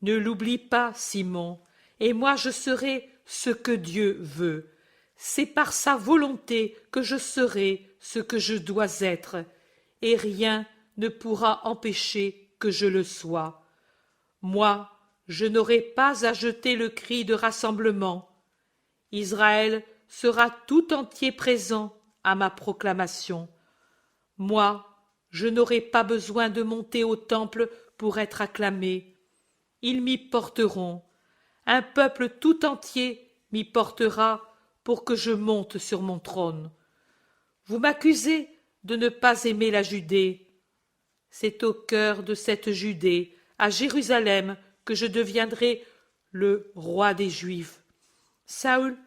Ne l'oublie pas, Simon, et moi je serai ce que Dieu veut. C'est par sa volonté que je serai ce que je dois être, et rien ne pourra empêcher que je le sois. Moi, je n'aurai pas à jeter le cri de rassemblement. Israël sera tout entier présent à ma proclamation. Moi, je n'aurai pas besoin de monter au temple pour être acclamé. Ils m'y porteront. Un peuple tout entier m'y portera pour que je monte sur mon trône. Vous m'accusez de ne pas aimer la Judée. C'est au cœur de cette Judée, à Jérusalem, que je deviendrai le roi des Juifs. Saül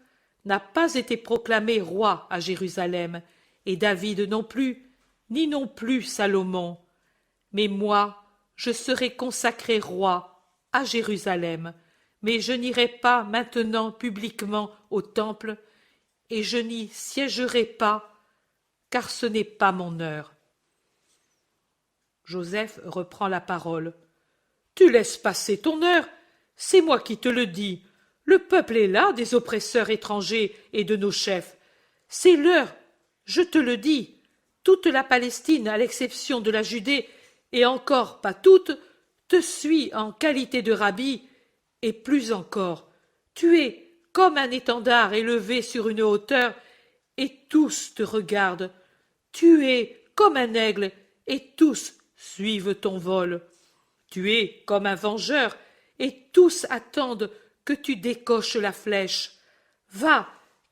n'a pas été proclamé roi à Jérusalem, et David non plus, ni non plus Salomon. Mais moi, je serai consacré roi à Jérusalem, mais je n'irai pas maintenant publiquement au temple, et je n'y siégerai pas, car ce n'est pas mon heure. Joseph reprend la parole. Tu laisses passer ton heure, c'est moi qui te le dis. Le peuple est là des oppresseurs étrangers et de nos chefs. C'est l'heure, je te le dis. Toute la Palestine, à l'exception de la Judée, et encore pas toute, te suit en qualité de rabbi, et plus encore. Tu es comme un étendard élevé sur une hauteur, et tous te regardent. Tu es comme un aigle, et tous suivent ton vol. Tu es comme un vengeur, et tous attendent que tu décoches la flèche. Va,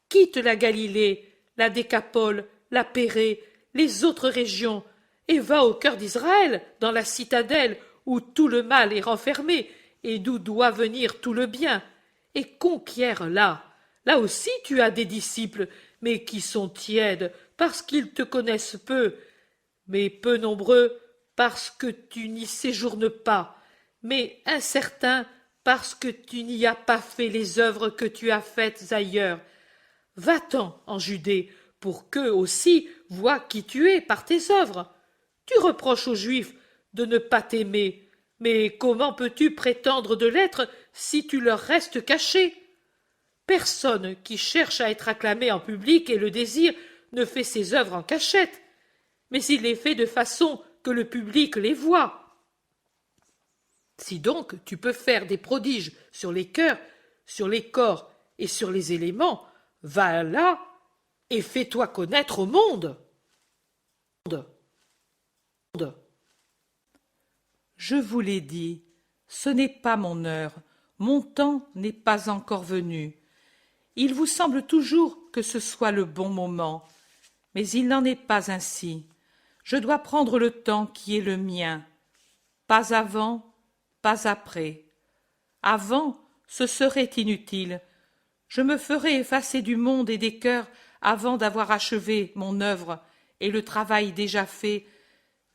quitte la Galilée, la Décapole, la Pérée, les autres régions, et va au cœur d'Israël, dans la citadelle, où tout le mal est renfermé, et d'où doit venir tout le bien, et conquiert là. Là aussi tu as des disciples, mais qui sont tièdes, parce qu'ils te connaissent peu, mais peu nombreux, parce que tu n'y séjournes pas, mais incertains, parce que tu n'y as pas fait les œuvres que tu as faites ailleurs. Va-t'en en Judée, pour qu'eux aussi voient qui tu es par tes œuvres. Tu reproches aux Juifs de ne pas t'aimer, mais comment peux-tu prétendre de l'être si tu leur restes caché? Personne qui cherche à être acclamé en public et le désire ne fait ses œuvres en cachette, mais il les fait de façon que le public les voie. Si donc tu peux faire des prodiges sur les cœurs, sur les corps et sur les éléments, va là et fais-toi connaître au monde. Je vous l'ai dit, ce n'est pas mon heure, mon temps n'est pas encore venu. Il vous semble toujours que ce soit le bon moment, mais il n'en est pas ainsi. Je dois prendre le temps qui est le mien, pas avant, pas après. Avant, ce serait inutile. Je me ferais effacer du monde et des cœurs avant d'avoir achevé mon œuvre, et le travail déjà fait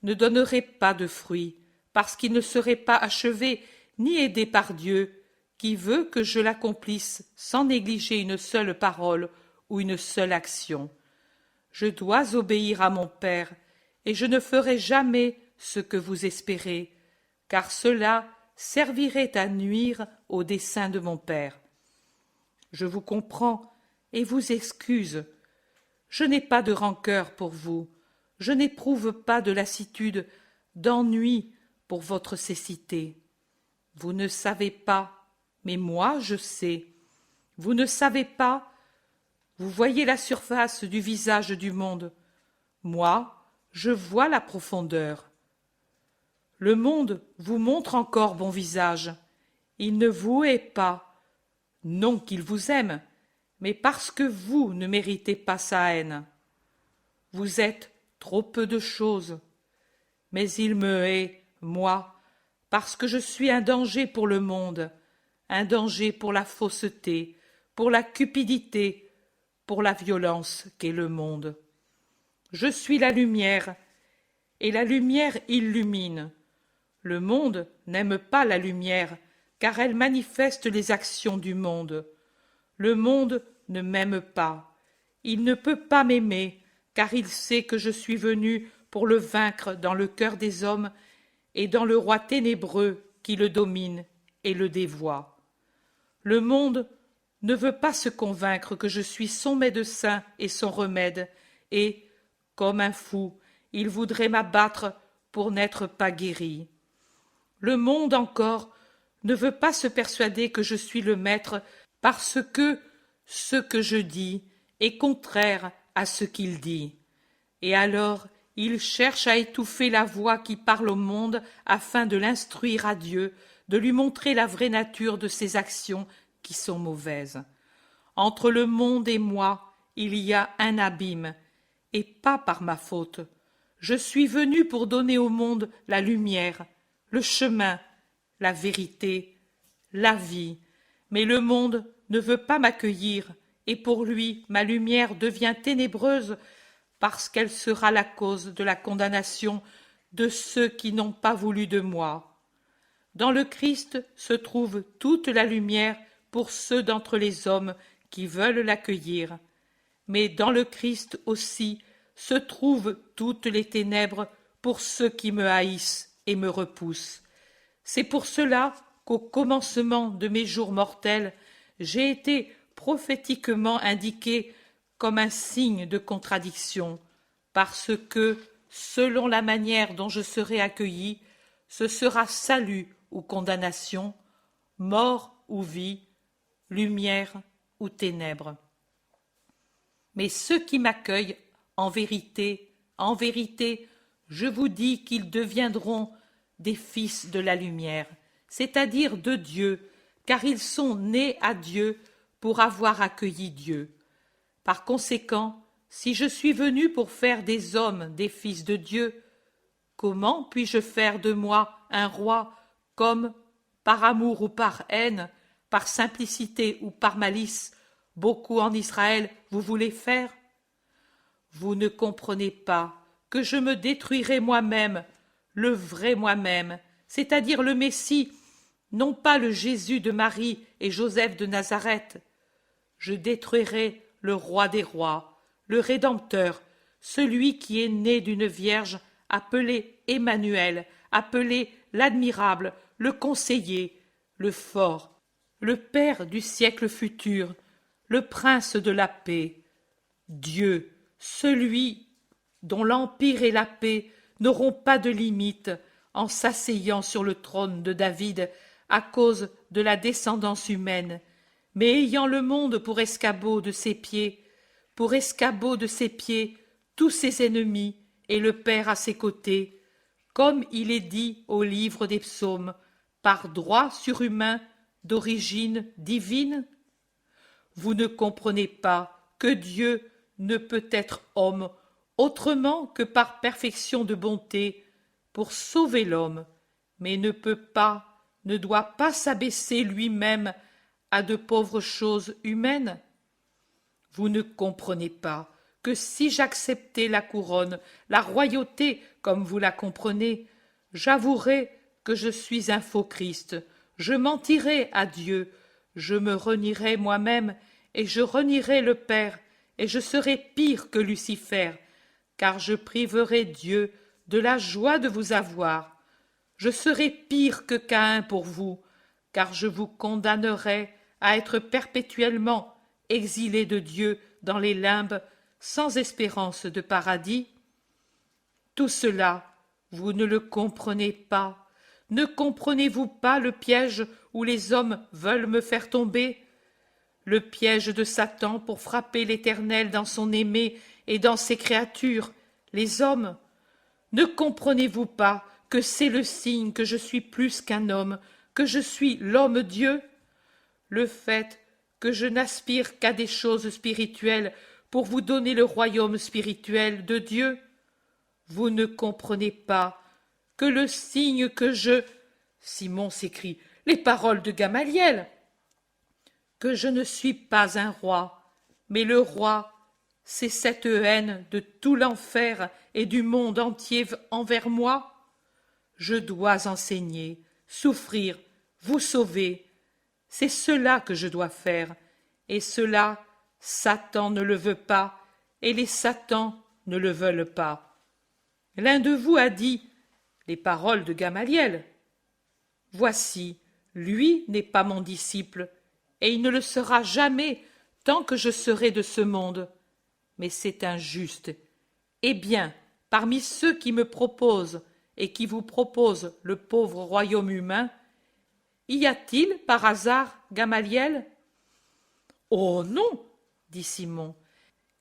ne donnerait pas de fruits, parce qu'il ne serait pas achevé ni aidé par Dieu, qui veut que je l'accomplisse sans négliger une seule parole ou une seule action. Je dois obéir à mon Père, et je ne ferai jamais ce que vous espérez, car cela servirait à nuire au dessein de mon Père. Je vous comprends et vous excuse. Je n'ai pas de rancœur pour vous, je n'éprouve pas de lassitude, d'ennui pour votre cécité. Vous ne savez pas, mais moi je sais. Vous ne savez pas, vous voyez la surface du visage du monde. Moi, je vois la profondeur. Le monde vous montre encore bon visage. Il ne vous hait pas, non qu'il vous aime, mais parce que vous ne méritez pas sa haine. Vous êtes trop peu de choses, mais il me hait, moi, parce que je suis un danger pour le monde, un danger pour la fausseté, pour la cupidité, pour la violence qu'est le monde. Je suis la lumière, et la lumière illumine. Le monde n'aime pas la lumière, car elle manifeste les actions du monde. Le monde ne m'aime pas. Il ne peut pas m'aimer, car il sait que je suis venu pour le vaincre dans le cœur des hommes et dans le roi ténébreux qui le domine et le dévoie. Le monde ne veut pas se convaincre que je suis son médecin et son remède, et, comme un fou, il voudrait m'abattre pour n'être pas guéri. Le monde encore ne veut pas se persuader que je suis le maître parce que ce que je dis est contraire à ce qu'il dit. Et alors il cherche à étouffer la voix qui parle au monde afin de l'instruire à Dieu, de lui montrer la vraie nature de ses actions qui sont mauvaises. Entre le monde et moi, il y a un abîme, et pas par ma faute. Je suis venu pour donner au monde la lumière, le chemin, la vérité, la vie. Mais le monde ne veut pas m'accueillir, et pour lui ma lumière devient ténébreuse parce qu'elle sera la cause de la condamnation de ceux qui n'ont pas voulu de moi. Dans le Christ se trouve toute la lumière pour ceux d'entre les hommes qui veulent l'accueillir. Mais dans le Christ aussi se trouvent toutes les ténèbres pour ceux qui me haïssent et me repoussent. C'est pour cela qu'au commencement de mes jours mortels, j'ai été prophétiquement indiqué comme un signe de contradiction, parce que, selon la manière dont je serai accueilli, ce sera salut ou condamnation, mort ou vie, lumière ou ténèbres. Mais ceux qui m'accueillent, en vérité, je vous dis qu'ils deviendront des fils de la lumière, c'est-à-dire de Dieu, car ils sont nés à Dieu pour avoir accueilli Dieu. Par conséquent, si je suis venu pour faire des hommes des fils de Dieu, comment puis-je faire de moi un roi comme, par amour ou par haine, par simplicité ou par malice, beaucoup en Israël vous voulez faire? Vous ne comprenez pas que je me détruirai moi-même, le vrai moi-même, c'est-à-dire le Messie, non pas le Jésus de Marie et Joseph de Nazareth. Je détruirai le roi des rois, le Rédempteur, celui qui est né d'une vierge, appelé Emmanuel, appelé l'admirable, le conseiller, le fort, le Père du siècle futur, le prince de la paix. Dieu, celui dont l'empire et la paix n'auront pas de limite en s'asseyant sur le trône de David à cause de la descendance humaine, mais ayant le monde pour escabeau de ses pieds, tous ses ennemis et le Père à ses côtés, comme il est dit au livre des psaumes, par droit surhumain d'origine divine? Vous ne comprenez pas que Dieu ne peut être homme autrement que par perfection de bonté pour sauver l'homme, mais ne doit pas s'abaisser lui-même à de pauvres choses humaines? Vous ne comprenez pas que si j'acceptais la couronne, la royauté comme vous la comprenez, j'avouerais que je suis un faux Christ, je mentirais à Dieu, je me renierais moi-même et je renierais le Père, et je serais pire que Lucifer, car je priverais Dieu de la joie de vous avoir. Je serais pire que Caïn pour vous, car je vous condamnerais à être perpétuellement exilés de Dieu dans les limbes, sans espérance de paradis. Tout cela, vous ne le comprenez pas. Ne comprenez-vous pas le piège où les hommes veulent me faire tomber? Le piège de Satan pour frapper l'Éternel dans son aimé et dans ses créatures, les hommes. Ne comprenez-vous pas que c'est le signe que je suis plus qu'un homme, que je suis l'homme-dieu? Le fait que je n'aspire qu'à des choses spirituelles pour vous donner le royaume spirituel de Dieu? Vous ne comprenez pas que le signe que je... Simon s'écrie, les paroles de Gamaliel! Que je ne suis pas un roi, mais le roi, c'est cette haine de tout l'enfer et du monde entier envers moi? Je dois enseigner, souffrir, vous sauver. C'est cela que je dois faire, et cela, Satan ne le veut pas, et les Satans ne le veulent pas. L'un de vous a dit les paroles de Gamaliel. Voici, lui n'est pas mon disciple, et il ne le sera jamais tant que je serai de ce monde. Mais c'est injuste. Eh bien, parmi ceux qui me proposent et qui vous proposent le pauvre royaume humain, y a-t-il par hasard Gamaliel? Oh non, dit Simon.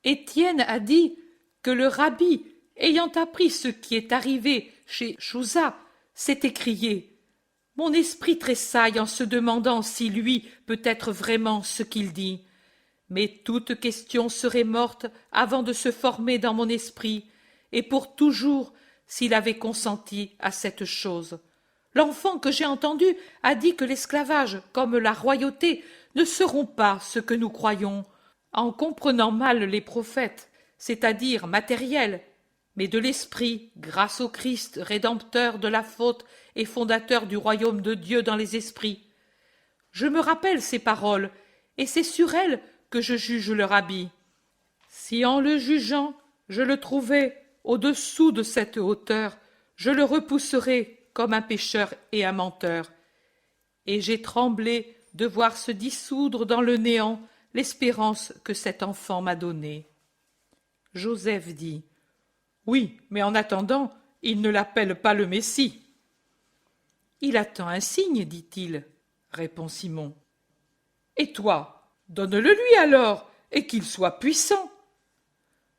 Étienne a dit que le rabbi, ayant appris ce qui est arrivé chez Chouza, s'est écrié: mon esprit tressaille en se demandant si lui peut être vraiment ce qu'il dit. Mais toute question serait morte avant de se former dans mon esprit, et pour toujours s'il avait consenti à cette chose. L'enfant que j'ai entendu a dit que l'esclavage, comme la royauté, ne seront pas ce que nous croyons, en comprenant mal les prophètes, c'est-à-dire matériels, mais de l'esprit, grâce au Christ, rédempteur de la faute et fondateur du royaume de Dieu dans les esprits. Je me rappelle ces paroles, et c'est sur elles que je juge le rabbi. Si en le jugeant, je le trouvais au-dessous de cette hauteur, je le repousserai comme un pécheur et un menteur. Et j'ai tremblé de voir se dissoudre dans le néant l'espérance que cet enfant m'a donnée. Joseph dit: Oui, mais en attendant, il ne l'appelle pas le Messie. Il attend un signe, dit-il, répond Simon. Et toi, donne-le lui alors, et qu'il soit puissant.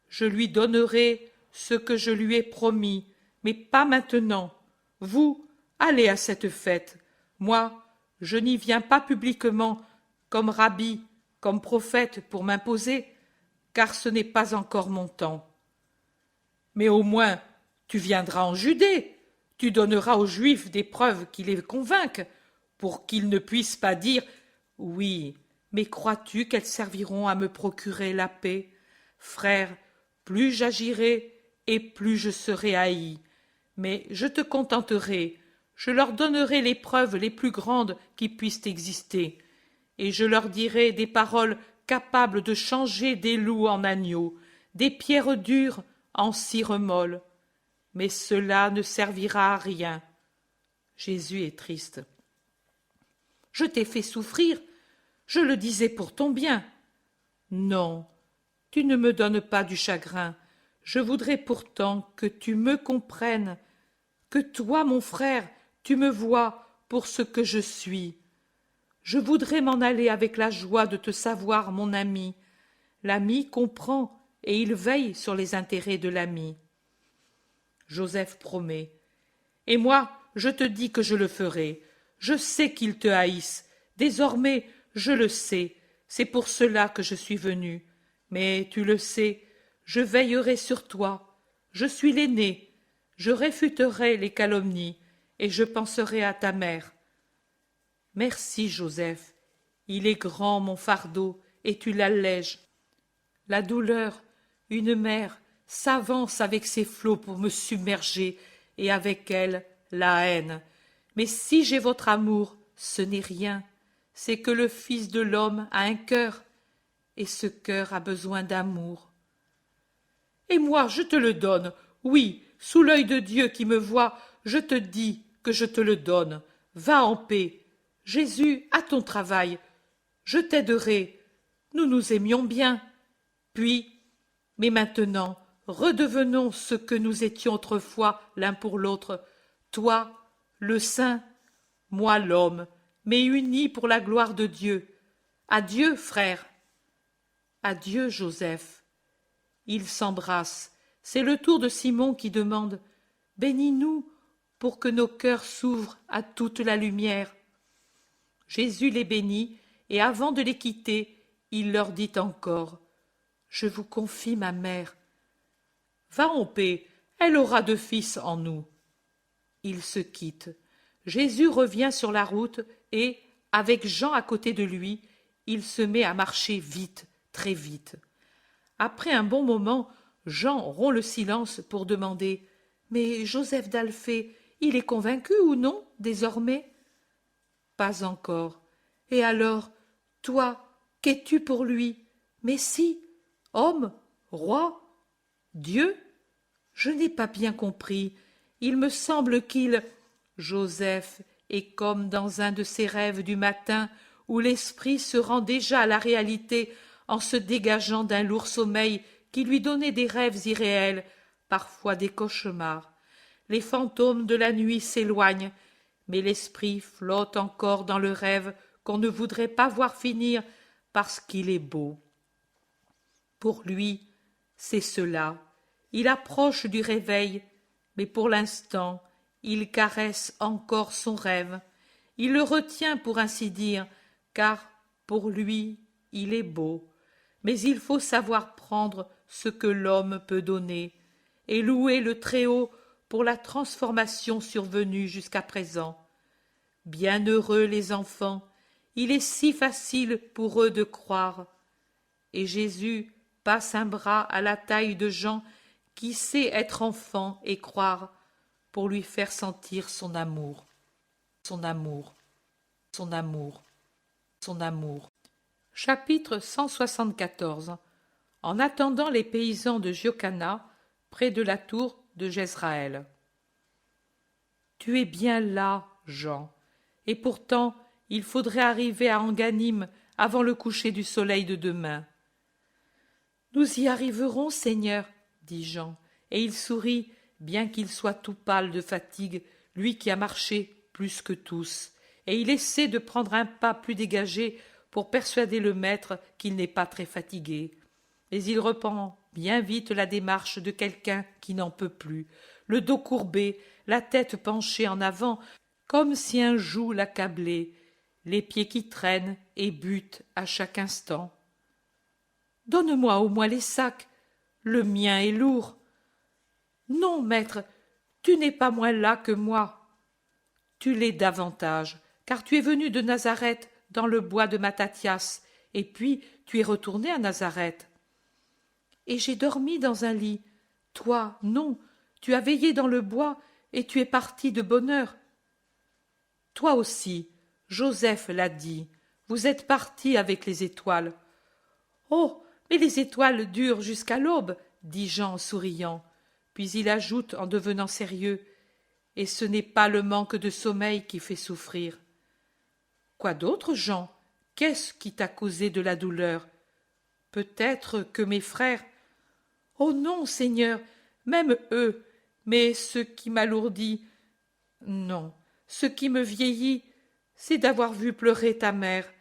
Je lui donnerai ce que je lui ai promis, mais pas maintenant. Vous, allez à cette fête. Moi, je n'y viens pas publiquement, comme rabbi, comme prophète, pour m'imposer, car ce n'est pas encore mon temps. Mais au moins, tu viendras en Judée, tu donneras aux Juifs des preuves qui les convainquent, pour qu'ils ne puissent pas dire « Oui, mais crois-tu qu'elles serviront à me procurer la paix? Frère, plus j'agirai et plus je serai haï. Mais je te contenterai, je leur donnerai les preuves les plus grandes qui puissent exister, et je leur dirai des paroles capables de changer des loups en agneaux, des pierres dures en cire molle. Mais cela ne servira à rien. » Jésus est triste. « Je t'ai fait souffrir, je le disais pour ton bien. » « Non, tu ne me donnes pas du chagrin. Je voudrais pourtant que tu me comprennes, que toi, mon frère, tu me vois pour ce que je suis. Je voudrais m'en aller avec la joie de te savoir mon ami. L'ami comprend et il veille sur les intérêts de l'ami. Joseph promet. Et moi, je te dis que je le ferai. Je sais qu'ils te haïssent. Désormais, je le sais. C'est pour cela que je suis venu. Mais tu le sais, je veillerai sur toi. Je suis l'aîné. Je réfuterai les calomnies et je penserai à ta mère. Merci, Joseph. Il est grand, mon fardeau, et tu l'allèges. La douleur, une mer, s'avance avec ses flots pour me submerger, et avec elle, la haine. Mais si j'ai votre amour, ce n'est rien. C'est que le Fils de l'homme a un cœur, et ce cœur a besoin d'amour. Et moi, je te le donne, oui, sous l'œil de Dieu qui me voit, je te dis que je te le donne. Va en paix. Jésus, à ton travail. Je t'aiderai. Nous nous aimions bien. Puis, mais maintenant, redevenons ce que nous étions autrefois l'un pour l'autre. Toi, le saint, moi l'homme, mais unis pour la gloire de Dieu. Adieu, frère. Adieu, Joseph. Ils s'embrassent. C'est le tour de Simon qui demande « Bénis-nous pour que nos cœurs s'ouvrent à toute la lumière. » Jésus les bénit, et avant de les quitter, il leur dit encore « Je vous confie ma mère. Va en paix, elle aura 2 fils en nous. » Ils se quittent. Jésus revient sur la route et, avec Jean à côté de lui, il se met à marcher vite, très vite. Après un bon moment, Jean rompt le silence pour demander « Mais Joseph d'Alphée, il est convaincu ou non, désormais ?» « Pas encore. Et alors, toi, qu'es-tu pour lui? Messie? Homme? Roi? Dieu? Je n'ai pas bien compris. Il me semble qu'il... » Joseph est comme dans un de ces rêves du matin où l'esprit se rend déjà à la réalité en se dégageant d'un lourd sommeil qui lui donnait des rêves irréels, parfois des cauchemars. Les fantômes de la nuit s'éloignent, mais l'esprit flotte encore dans le rêve qu'on ne voudrait pas voir finir parce qu'il est beau. Pour lui, c'est cela. Il approche du réveil, mais pour l'instant, il caresse encore son rêve. Il le retient pour ainsi dire, car pour lui, il est beau. Mais il faut savoir prendre ce que l'homme peut donner et louer le Très-Haut pour la transformation survenue jusqu'à présent. Bienheureux les enfants, il est si facile pour eux de croire. Et Jésus passe un bras à la taille de Jean qui sait être enfant et croire pour lui faire sentir son amour, son amour, son amour, son amour. Chapitre 174. En attendant les paysans de Giocana, près de la tour de Jezraël. Tu es bien là, Jean, et pourtant il faudrait arriver à Enganim avant le coucher du soleil de demain. Nous y arriverons, Seigneur, dit Jean, et il sourit, bien qu'il soit tout pâle de fatigue, lui qui a marché plus que tous, et il essaie de prendre un pas plus dégagé pour persuader le maître qu'il n'est pas très fatigué. Mais il reprend bien vite la démarche de quelqu'un qui n'en peut plus, le dos courbé, la tête penchée en avant, comme si un joug l'accablait, les pieds qui traînent et butent à chaque instant. « Donne-moi au moins les sacs, le mien est lourd. »« Non, maître, tu n'es pas moins las que moi. »« Tu l'es davantage, car tu es venu de Nazareth dans le bois de Mattathias, et puis tu es retourné à Nazareth. »« Et j'ai dormi dans un lit. Toi, non, tu as veillé dans le bois, et tu es parti de bonne heure. »« Toi aussi, Joseph l'a dit, vous êtes parti avec les étoiles. »« Oh, mais les étoiles durent jusqu'à l'aube, dit Jean en souriant. Puis il ajoute en devenant sérieux, et ce n'est pas le manque de sommeil qui fait souffrir. Quoi d'autre, Jean? Qu'est-ce qui t'a causé de la douleur? Peut-être que mes frères... Oh non, Seigneur, même eux, mais ce qui m'alourdit... Non, ce qui me vieillit, c'est d'avoir vu pleurer ta mère.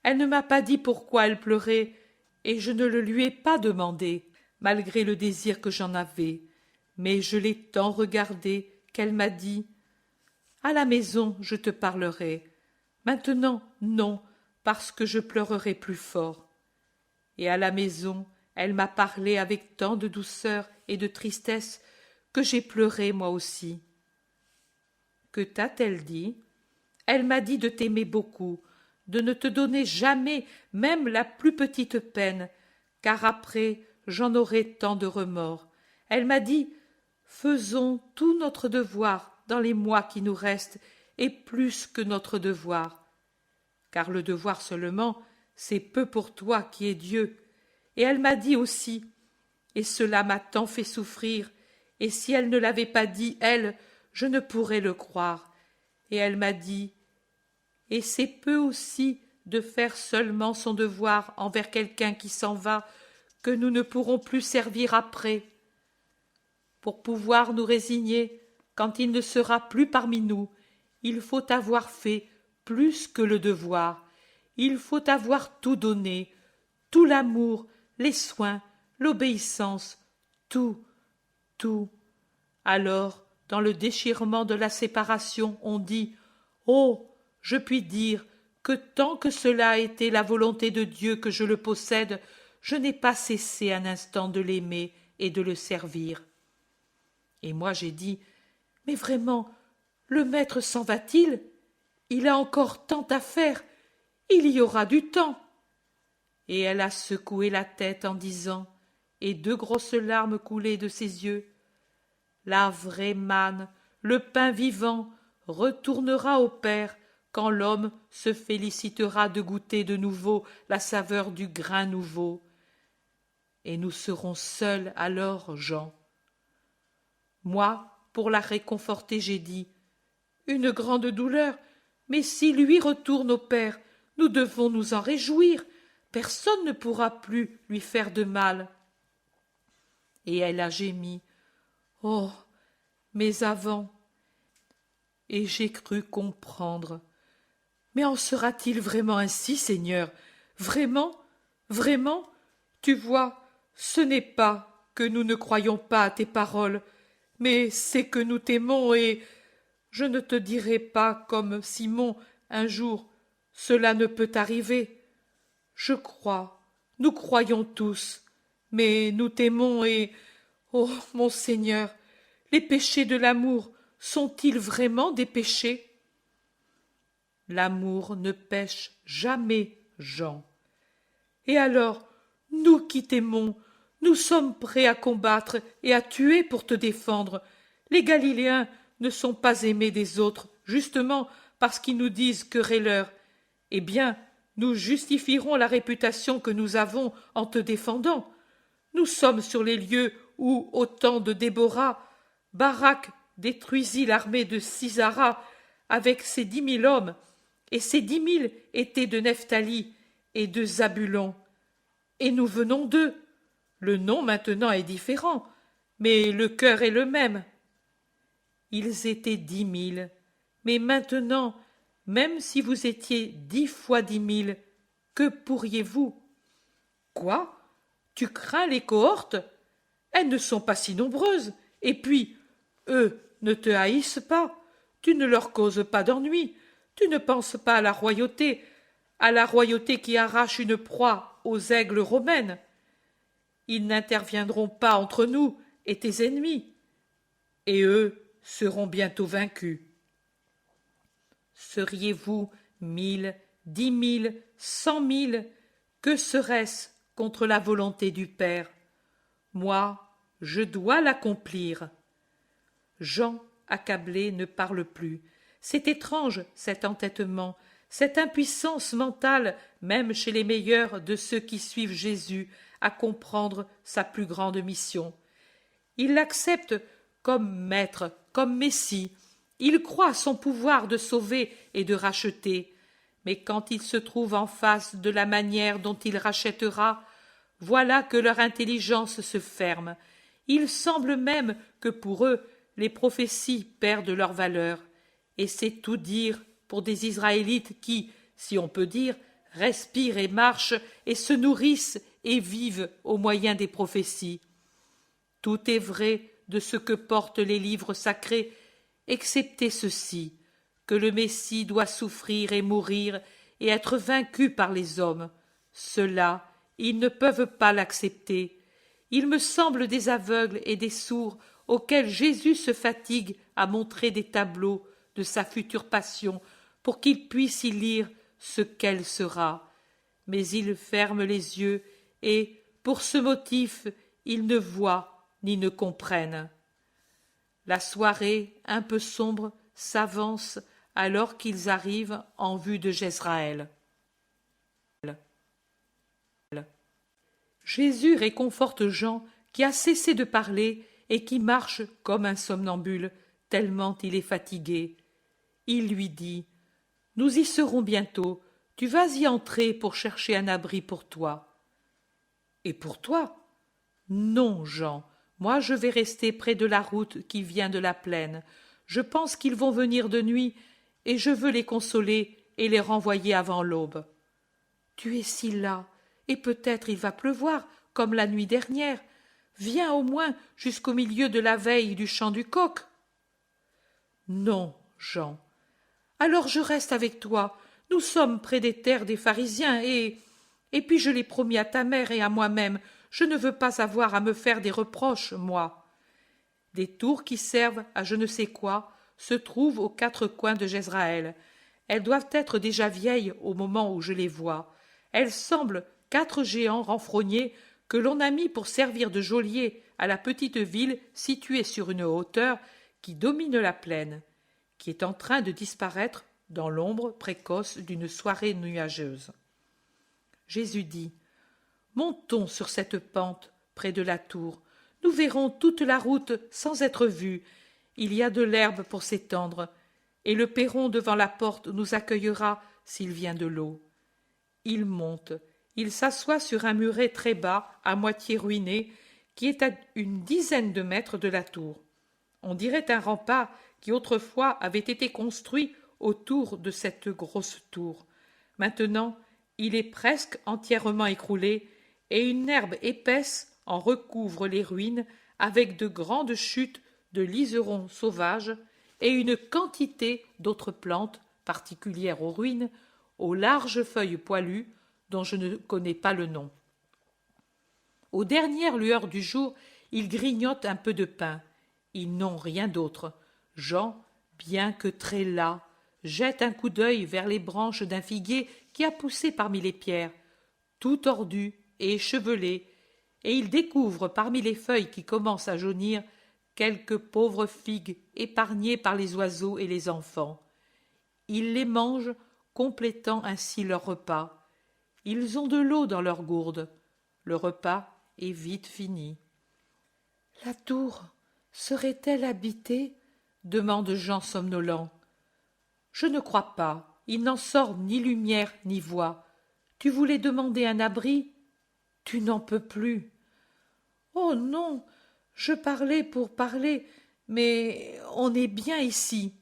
Elle ne m'a pas dit pourquoi elle pleurait, et je ne le lui ai pas demandé, malgré le désir que j'en avais. Mais je l'ai tant regardée qu'elle m'a dit « À la maison, je te parlerai. Maintenant, non, parce que je pleurerai plus fort. » Et à la maison, elle m'a parlé avec tant de douceur et de tristesse que j'ai pleuré moi aussi. Que t'a-t-elle dit? Elle m'a dit de t'aimer beaucoup, de ne te donner jamais même la plus petite peine, car après j'en aurai tant de remords. Elle m'a dit « Faisons tout notre devoir dans les mois qui nous restent, et plus que notre devoir. » Car le devoir seulement, c'est peu pour toi qui es Dieu. Et elle m'a dit aussi, et cela m'a tant fait souffrir, et si elle ne l'avait pas dit, elle, je ne pourrais le croire. Et elle m'a dit, et c'est peu aussi de faire seulement son devoir envers quelqu'un qui s'en va, que nous ne pourrons plus servir après. Pour pouvoir nous résigner, quand il ne sera plus parmi nous, il faut avoir fait plus que le devoir. Il faut avoir tout donné, tout l'amour, les soins, l'obéissance, tout, tout. Alors, dans le déchirement de la séparation, on dit « Oh, je puis dire que tant que cela a été la volonté de Dieu que je le possède, je n'ai pas cessé un instant de l'aimer et de le servir. » Et moi j'ai dit « Mais vraiment, le maître s'en va-t-il? Il a encore tant à faire, il y aura du temps. » Et elle a secoué la tête en disant, et deux grosses larmes coulaient de ses yeux, « La vraie manne, le pain vivant, retournera au Père quand l'homme se félicitera de goûter de nouveau la saveur du grain nouveau. Et nous serons seuls alors, Jean. » Moi, pour la réconforter, j'ai dit, « Une grande douleur, mais si lui retourne au Père, nous devons nous en réjouir. Personne ne pourra plus lui faire de mal. » Et elle a gémi, « Oh, mais avant !» Et j'ai cru comprendre. « Mais en sera-t-il vraiment ainsi, Seigneur? Vraiment? Vraiment? Tu vois, ce n'est pas que nous ne croyons pas à tes paroles, mais c'est que nous t'aimons et... Je ne te dirai pas comme Simon un jour, cela ne peut arriver. Je crois, nous croyons tous, mais nous t'aimons et... Oh, mon Seigneur, les péchés de l'amour sont-ils vraiment des péchés? L'amour ne pêche jamais, Jean. Et alors, nous qui t'aimons, nous sommes prêts à combattre et à tuer pour te défendre. Les Galiléens ne sont pas aimés des autres, justement parce qu'ils nous disent querelleurs. Eh bien, nous justifierons la réputation que nous avons en te défendant. Nous sommes sur les lieux où, au temps de Déborah, Barak détruisit l'armée de Sisara avec ses 10 000 hommes, et ces 10 000 étaient de Nephtali et de Zabulon, et nous venons d'eux. Le nom maintenant est différent, mais le cœur est le même. Ils étaient 10 000, mais maintenant, même si vous étiez 10 fois 10 000, que pourriez-vous? Quoi? Tu crains les cohortes? Elles ne sont pas si nombreuses, et puis, eux ne te haïssent pas, tu ne leur causes pas d'ennui, tu ne penses pas à la royauté qui arrache une proie aux aigles romaines. Ils n'interviendront pas entre nous et tes ennemis, et eux seront bientôt vaincus. Seriez-vous 1000, 10 000, 100 000, que serait-ce contre la volonté du Père? Moi, je dois l'accomplir. Jean, accablé, ne parle plus. C'est étrange, cet entêtement, cette impuissance mentale, même chez les meilleurs de ceux qui suivent Jésus, à comprendre sa plus grande mission. Il l'accepte comme maître, comme Messie. Il croit à son pouvoir de sauver et de racheter. Mais quand il se trouve en face de la manière dont il rachètera, voilà que leur intelligence se ferme. Il semble même que pour eux, les prophéties perdent leur valeur. Et c'est tout dire pour des Israélites qui, si on peut dire, respirent et marchent et se nourrissent et vivent au moyen des prophéties. Tout est vrai de ce que portent les livres sacrés, excepté ceci, que le Messie doit souffrir et mourir et être vaincu par les hommes. Cela, ils ne peuvent pas l'accepter. Il me semble des aveugles et des sourds auxquels Jésus se fatigue à montrer des tableaux de sa future passion pour qu'ils puissent y lire ce qu'elle sera. Mais ils ferment les yeux et, pour ce motif, ils ne voient ni ne comprennent. La soirée, un peu sombre, s'avance alors qu'ils arrivent en vue de Jezraël. Jésus réconforte Jean qui a cessé de parler et qui marche comme un somnambule, tellement il est fatigué. Il lui dit « Nous y serons bientôt, tu vas y entrer pour chercher un abri pour toi. » « Et pour toi ?»« Non, Jean, moi je vais rester près de la route qui vient de la plaine. Je pense qu'ils vont venir de nuit, et je veux les consoler et les renvoyer avant l'aube. »« Tu es si las, et peut-être il va pleuvoir, comme la nuit dernière. Viens au moins jusqu'au milieu de la veille du chant du coq. »« Non, Jean. Alors je reste avec toi. Nous sommes près des terres des pharisiens, et puis je l'ai promis à ta mère et à moi-même, je ne veux pas avoir à me faire des reproches, moi. Des tours qui servent à je ne sais quoi se trouvent aux 4 coins de Jezraël. Elles doivent être déjà vieilles au moment où je les vois. Elles semblent 4 géants renfrognés que l'on a mis pour servir de geôliers à la petite ville située sur une hauteur qui domine la plaine, qui est en train de disparaître dans l'ombre précoce d'une soirée nuageuse. Jésus dit « Montons sur cette pente près de la tour. Nous verrons toute la route sans être vus. Il y a de l'herbe pour s'étendre, et le perron devant la porte nous accueillera s'il vient de l'eau. » Il monte, il s'assoit sur un muret très bas, à moitié ruiné, qui est à une dizaine de mètres de la tour. On dirait un rempart qui autrefois avait été construit autour de cette grosse tour. Maintenant, il est presque entièrement écroulé, et une herbe épaisse en recouvre les ruines avec de grandes chutes de liserons sauvages et une quantité d'autres plantes particulières aux ruines, aux larges feuilles poilues dont je ne connais pas le nom. Aux dernières lueurs du jour, ils grignotent un peu de pain. Ils n'ont rien d'autre. Jean, bien que très las, jette un coup d'œil vers les branches d'un figuier qui a poussé parmi les pierres, tout tordu et échevelé, et il découvre parmi les feuilles qui commencent à jaunir quelques pauvres figues épargnées par les oiseaux et les enfants. Il les mange, complétant ainsi leur repas. Ils ont de l'eau dans leurs gourdes. Le repas est vite fini. « La tour serait-elle habitée » demande Jean somnolent. « Je ne crois pas. il n'en sort ni lumière ni voix. Tu voulais demander un abri, tu n'en peux plus. Oh non, je parlais pour parler, mais on est bien ici.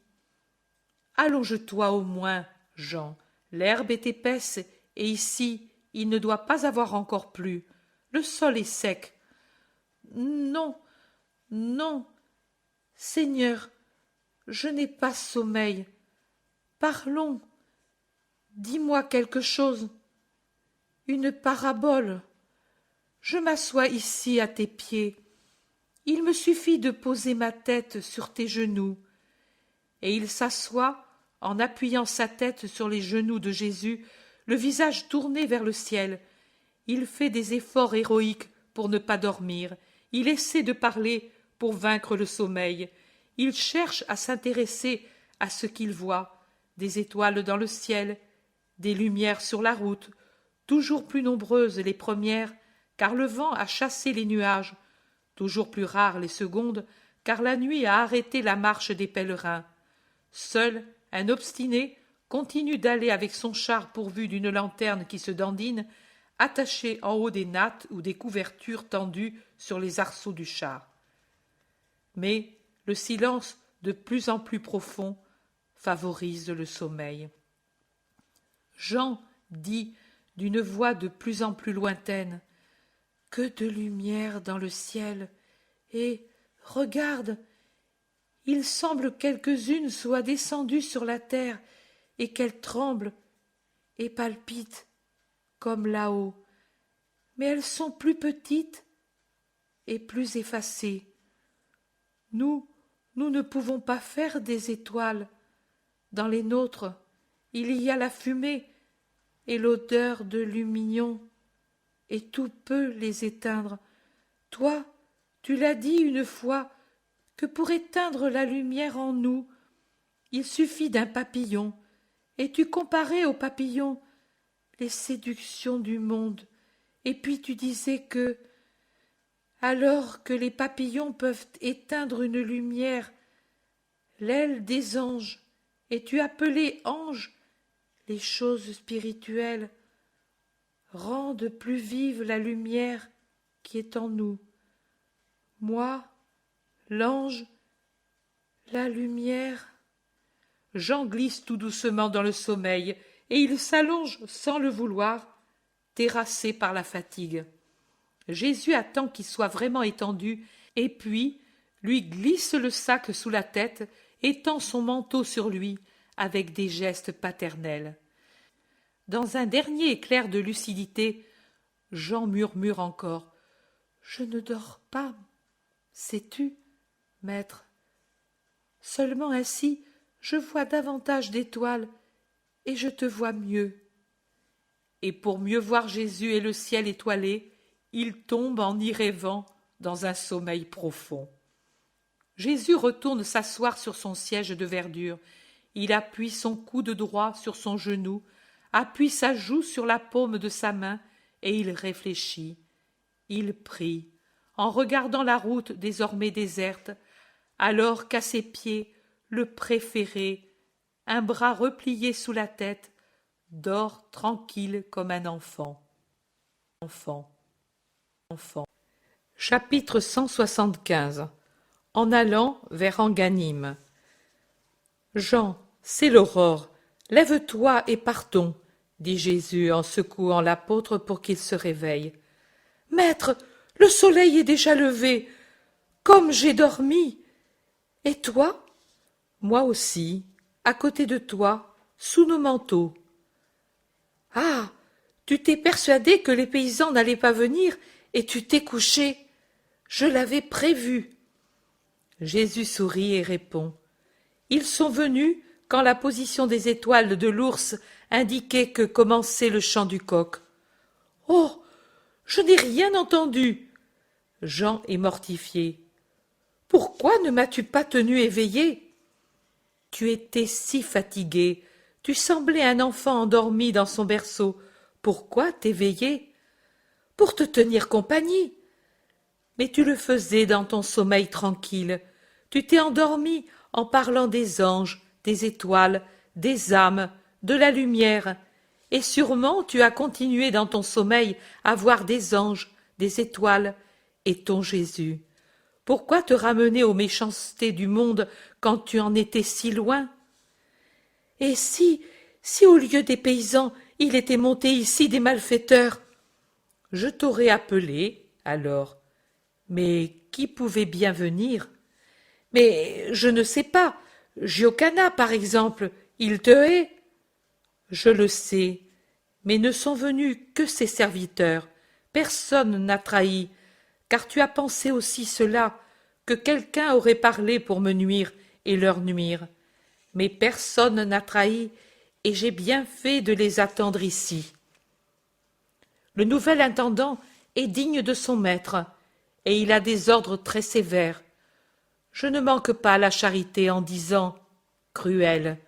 Allonge-toi au moins, Jean. L'herbe est épaisse, et ici il ne doit pas avoir encore plu. Le sol est sec. Non, non, Seigneur, je n'ai pas sommeil. Parlons. Dis-moi quelque chose. Une parabole. Je m'assois ici à tes pieds. Il me suffit de poser ma tête sur tes genoux. Et il s'assoit en appuyant sa tête sur les genoux de Jésus, le visage tourné vers le ciel. Il fait des efforts héroïques pour ne pas dormir. Il essaie de parler pour vaincre le sommeil. Il cherche à s'intéresser à ce qu'il voit, des étoiles dans le ciel, des lumières sur la route, toujours plus nombreuses les premières, car le vent a chassé les nuages, toujours plus rares les secondes, car la nuit a arrêté la marche des pèlerins. Seul un obstiné continue d'aller avec son char pourvu d'une lanterne qui se dandine, attaché en haut des nattes ou des couvertures tendues sur les arceaux du char. Mais le silence, de plus en plus profond, favorise le sommeil. Jean dit d'une voix de plus en plus lointaine: « Que de lumière dans le ciel! Et, regarde, il semble quelques-unes soient descendues sur la terre et qu'elles tremblent et palpitent, comme là-haut. Mais elles sont plus petites et plus effacées. Nous ne pouvons pas faire des étoiles. Dans les nôtres, il y a la fumée et l'odeur de lumignon, et tout peut les éteindre. Toi, tu l'as dit une fois, que pour éteindre la lumière en nous, il suffit d'un papillon, et tu comparais au papillon les séductions du monde, et puis tu disais que, alors que les papillons peuvent éteindre une lumière, l'aile des anges, et tu appelais anges les choses spirituelles, rendent plus vive la lumière qui est en nous. Moi, l'ange, la lumière. Jean glisse tout doucement dans le sommeil, et il s'allonge sans le vouloir, terrassé par la fatigue. Jésus attend qu'il soit vraiment étendu, et puis lui glisse le sac sous la tête, étend son manteau sur lui, avec des gestes paternels. Dans un dernier éclair de lucidité, Jean murmure encore: « Je ne dors pas, sais-tu, maître? Seulement ainsi, je vois davantage d'étoiles, et je te vois mieux. » Et pour mieux voir Jésus et le ciel étoilé, il tombe en y rêvant dans un sommeil profond. Jésus retourne s'asseoir sur son siège de verdure. Il appuie son coude droit sur son genou, appuie sa joue sur la paume de sa main, et il réfléchit. Il prie, en regardant la route désormais déserte, alors qu'à ses pieds, le préféré, un bras replié sous la tête, dort tranquille comme un enfant. Chapitre 175. En allant vers Enganime. Jean, c'est l'aurore. Lève-toi et partons, dit Jésus en secouant l'apôtre pour qu'il se réveille. Maître, le soleil est déjà levé. Comme j'ai dormi. Et toi? Moi aussi, à côté de toi, sous nos manteaux. Ah, tu t'es persuadé que les paysans n'allaient pas venir et tu t'es couché. Je l'avais prévu. Jésus sourit et répond: Ils sont venus quand la position des étoiles de l'ours indiquait que commençait le chant du coq. Oh, je n'ai rien entendu. Jean est mortifié. Pourquoi ne m'as-tu pas tenu éveillé? Tu étais si fatigué, tu semblais un enfant endormi dans son berceau. Pourquoi t'éveiller? Pour te tenir compagnie. Mais tu le faisais dans ton sommeil tranquille. Tu t'es endormi en parlant des anges, des étoiles, des âmes, de la lumière, et sûrement tu as continué dans ton sommeil à voir des anges, des étoiles, et ton Jésus. Pourquoi te ramener aux méchancetés du monde quand tu en étais si loin? Et si au lieu des paysans, il était monté ici des malfaiteurs? Je t'aurais appelé, alors. Mais qui pouvait bien venir? Mais je ne sais pas. Giocana, par exemple, il te hait. Je le sais, mais ne sont venus que ses serviteurs. Personne n'a trahi, car tu as pensé aussi cela, que quelqu'un aurait parlé pour me nuire et leur nuire. Mais personne n'a trahi, et j'ai bien fait de les attendre ici. Le nouvel intendant est digne de son maître, et il a des ordres très sévères. Je ne manque pas à la charité en disant « cruel ».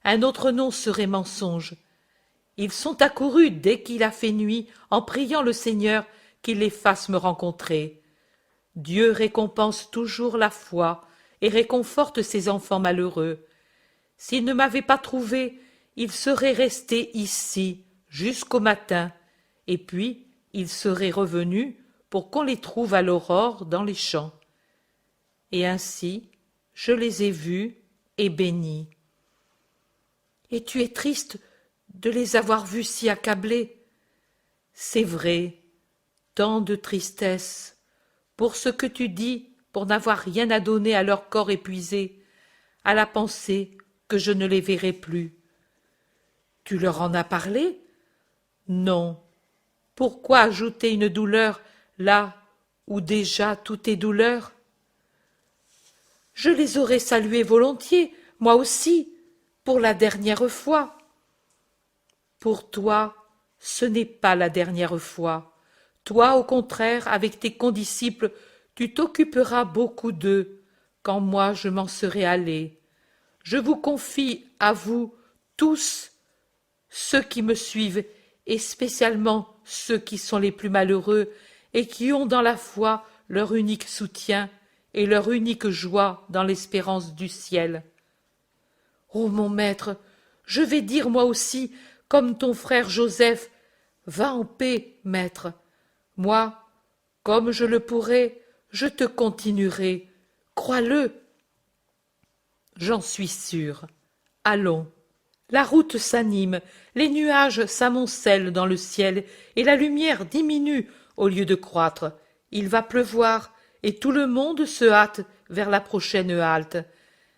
Un autre nom serait mensonge. Ils sont accourus dès qu'il a fait nuit en priant le Seigneur qu'il les fasse me rencontrer. Dieu récompense toujours la foi et réconforte ses enfants malheureux. S'ils ne m'avaient pas trouvé, ils seraient restés ici jusqu'au matin, et puis ils seraient revenus pour qu'on les trouve à l'aurore dans les champs. Et ainsi, je les ai vus et bénis. Et tu es triste de les avoir vus si accablés. C'est vrai, tant de tristesse, pour ce que tu dis, pour n'avoir rien à donner à leur corps épuisé, à la pensée que je ne les verrai plus. Tu leur en as parlé? Non. Pourquoi ajouter une douleur là où déjà tout est douleur? Je les aurais salués volontiers, moi aussi, pour la dernière fois. Pour toi, ce n'est pas la dernière fois. Toi, au contraire, avec tes condisciples, tu t'occuperas beaucoup d'eux, quand moi je m'en serai allé. Je vous confie à vous tous, ceux qui me suivent, et spécialement ceux qui sont les plus malheureux et qui ont dans la foi leur unique soutien et leur unique joie dans l'espérance du ciel. Ô mon maître, je vais dire moi aussi, comme ton frère Joseph, va en paix, maître. Moi, comme je le pourrai, je te continuerai. Crois-le. J'en suis sûr. Allons. La route s'anime, les nuages s'amoncellent dans le ciel, et la lumière diminue au lieu de croître. Il va pleuvoir, et tout le monde se hâte vers la prochaine halte.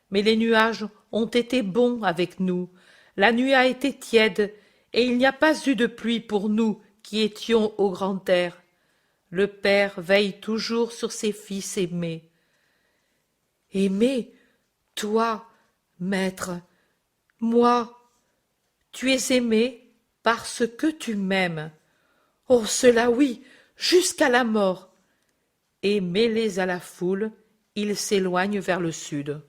Mais les nuages ont été bons avec nous. La nuit a été tiède, et il n'y a pas eu de pluie pour nous qui étions au grand air. Le Père veille toujours sur ses fils aimés. Aimé, toi, maître, moi, tu es aimé parce que tu m'aimes. Oh, cela oui, jusqu'à la mort. Et mêlés à la foule, ils s'éloignent vers le sud.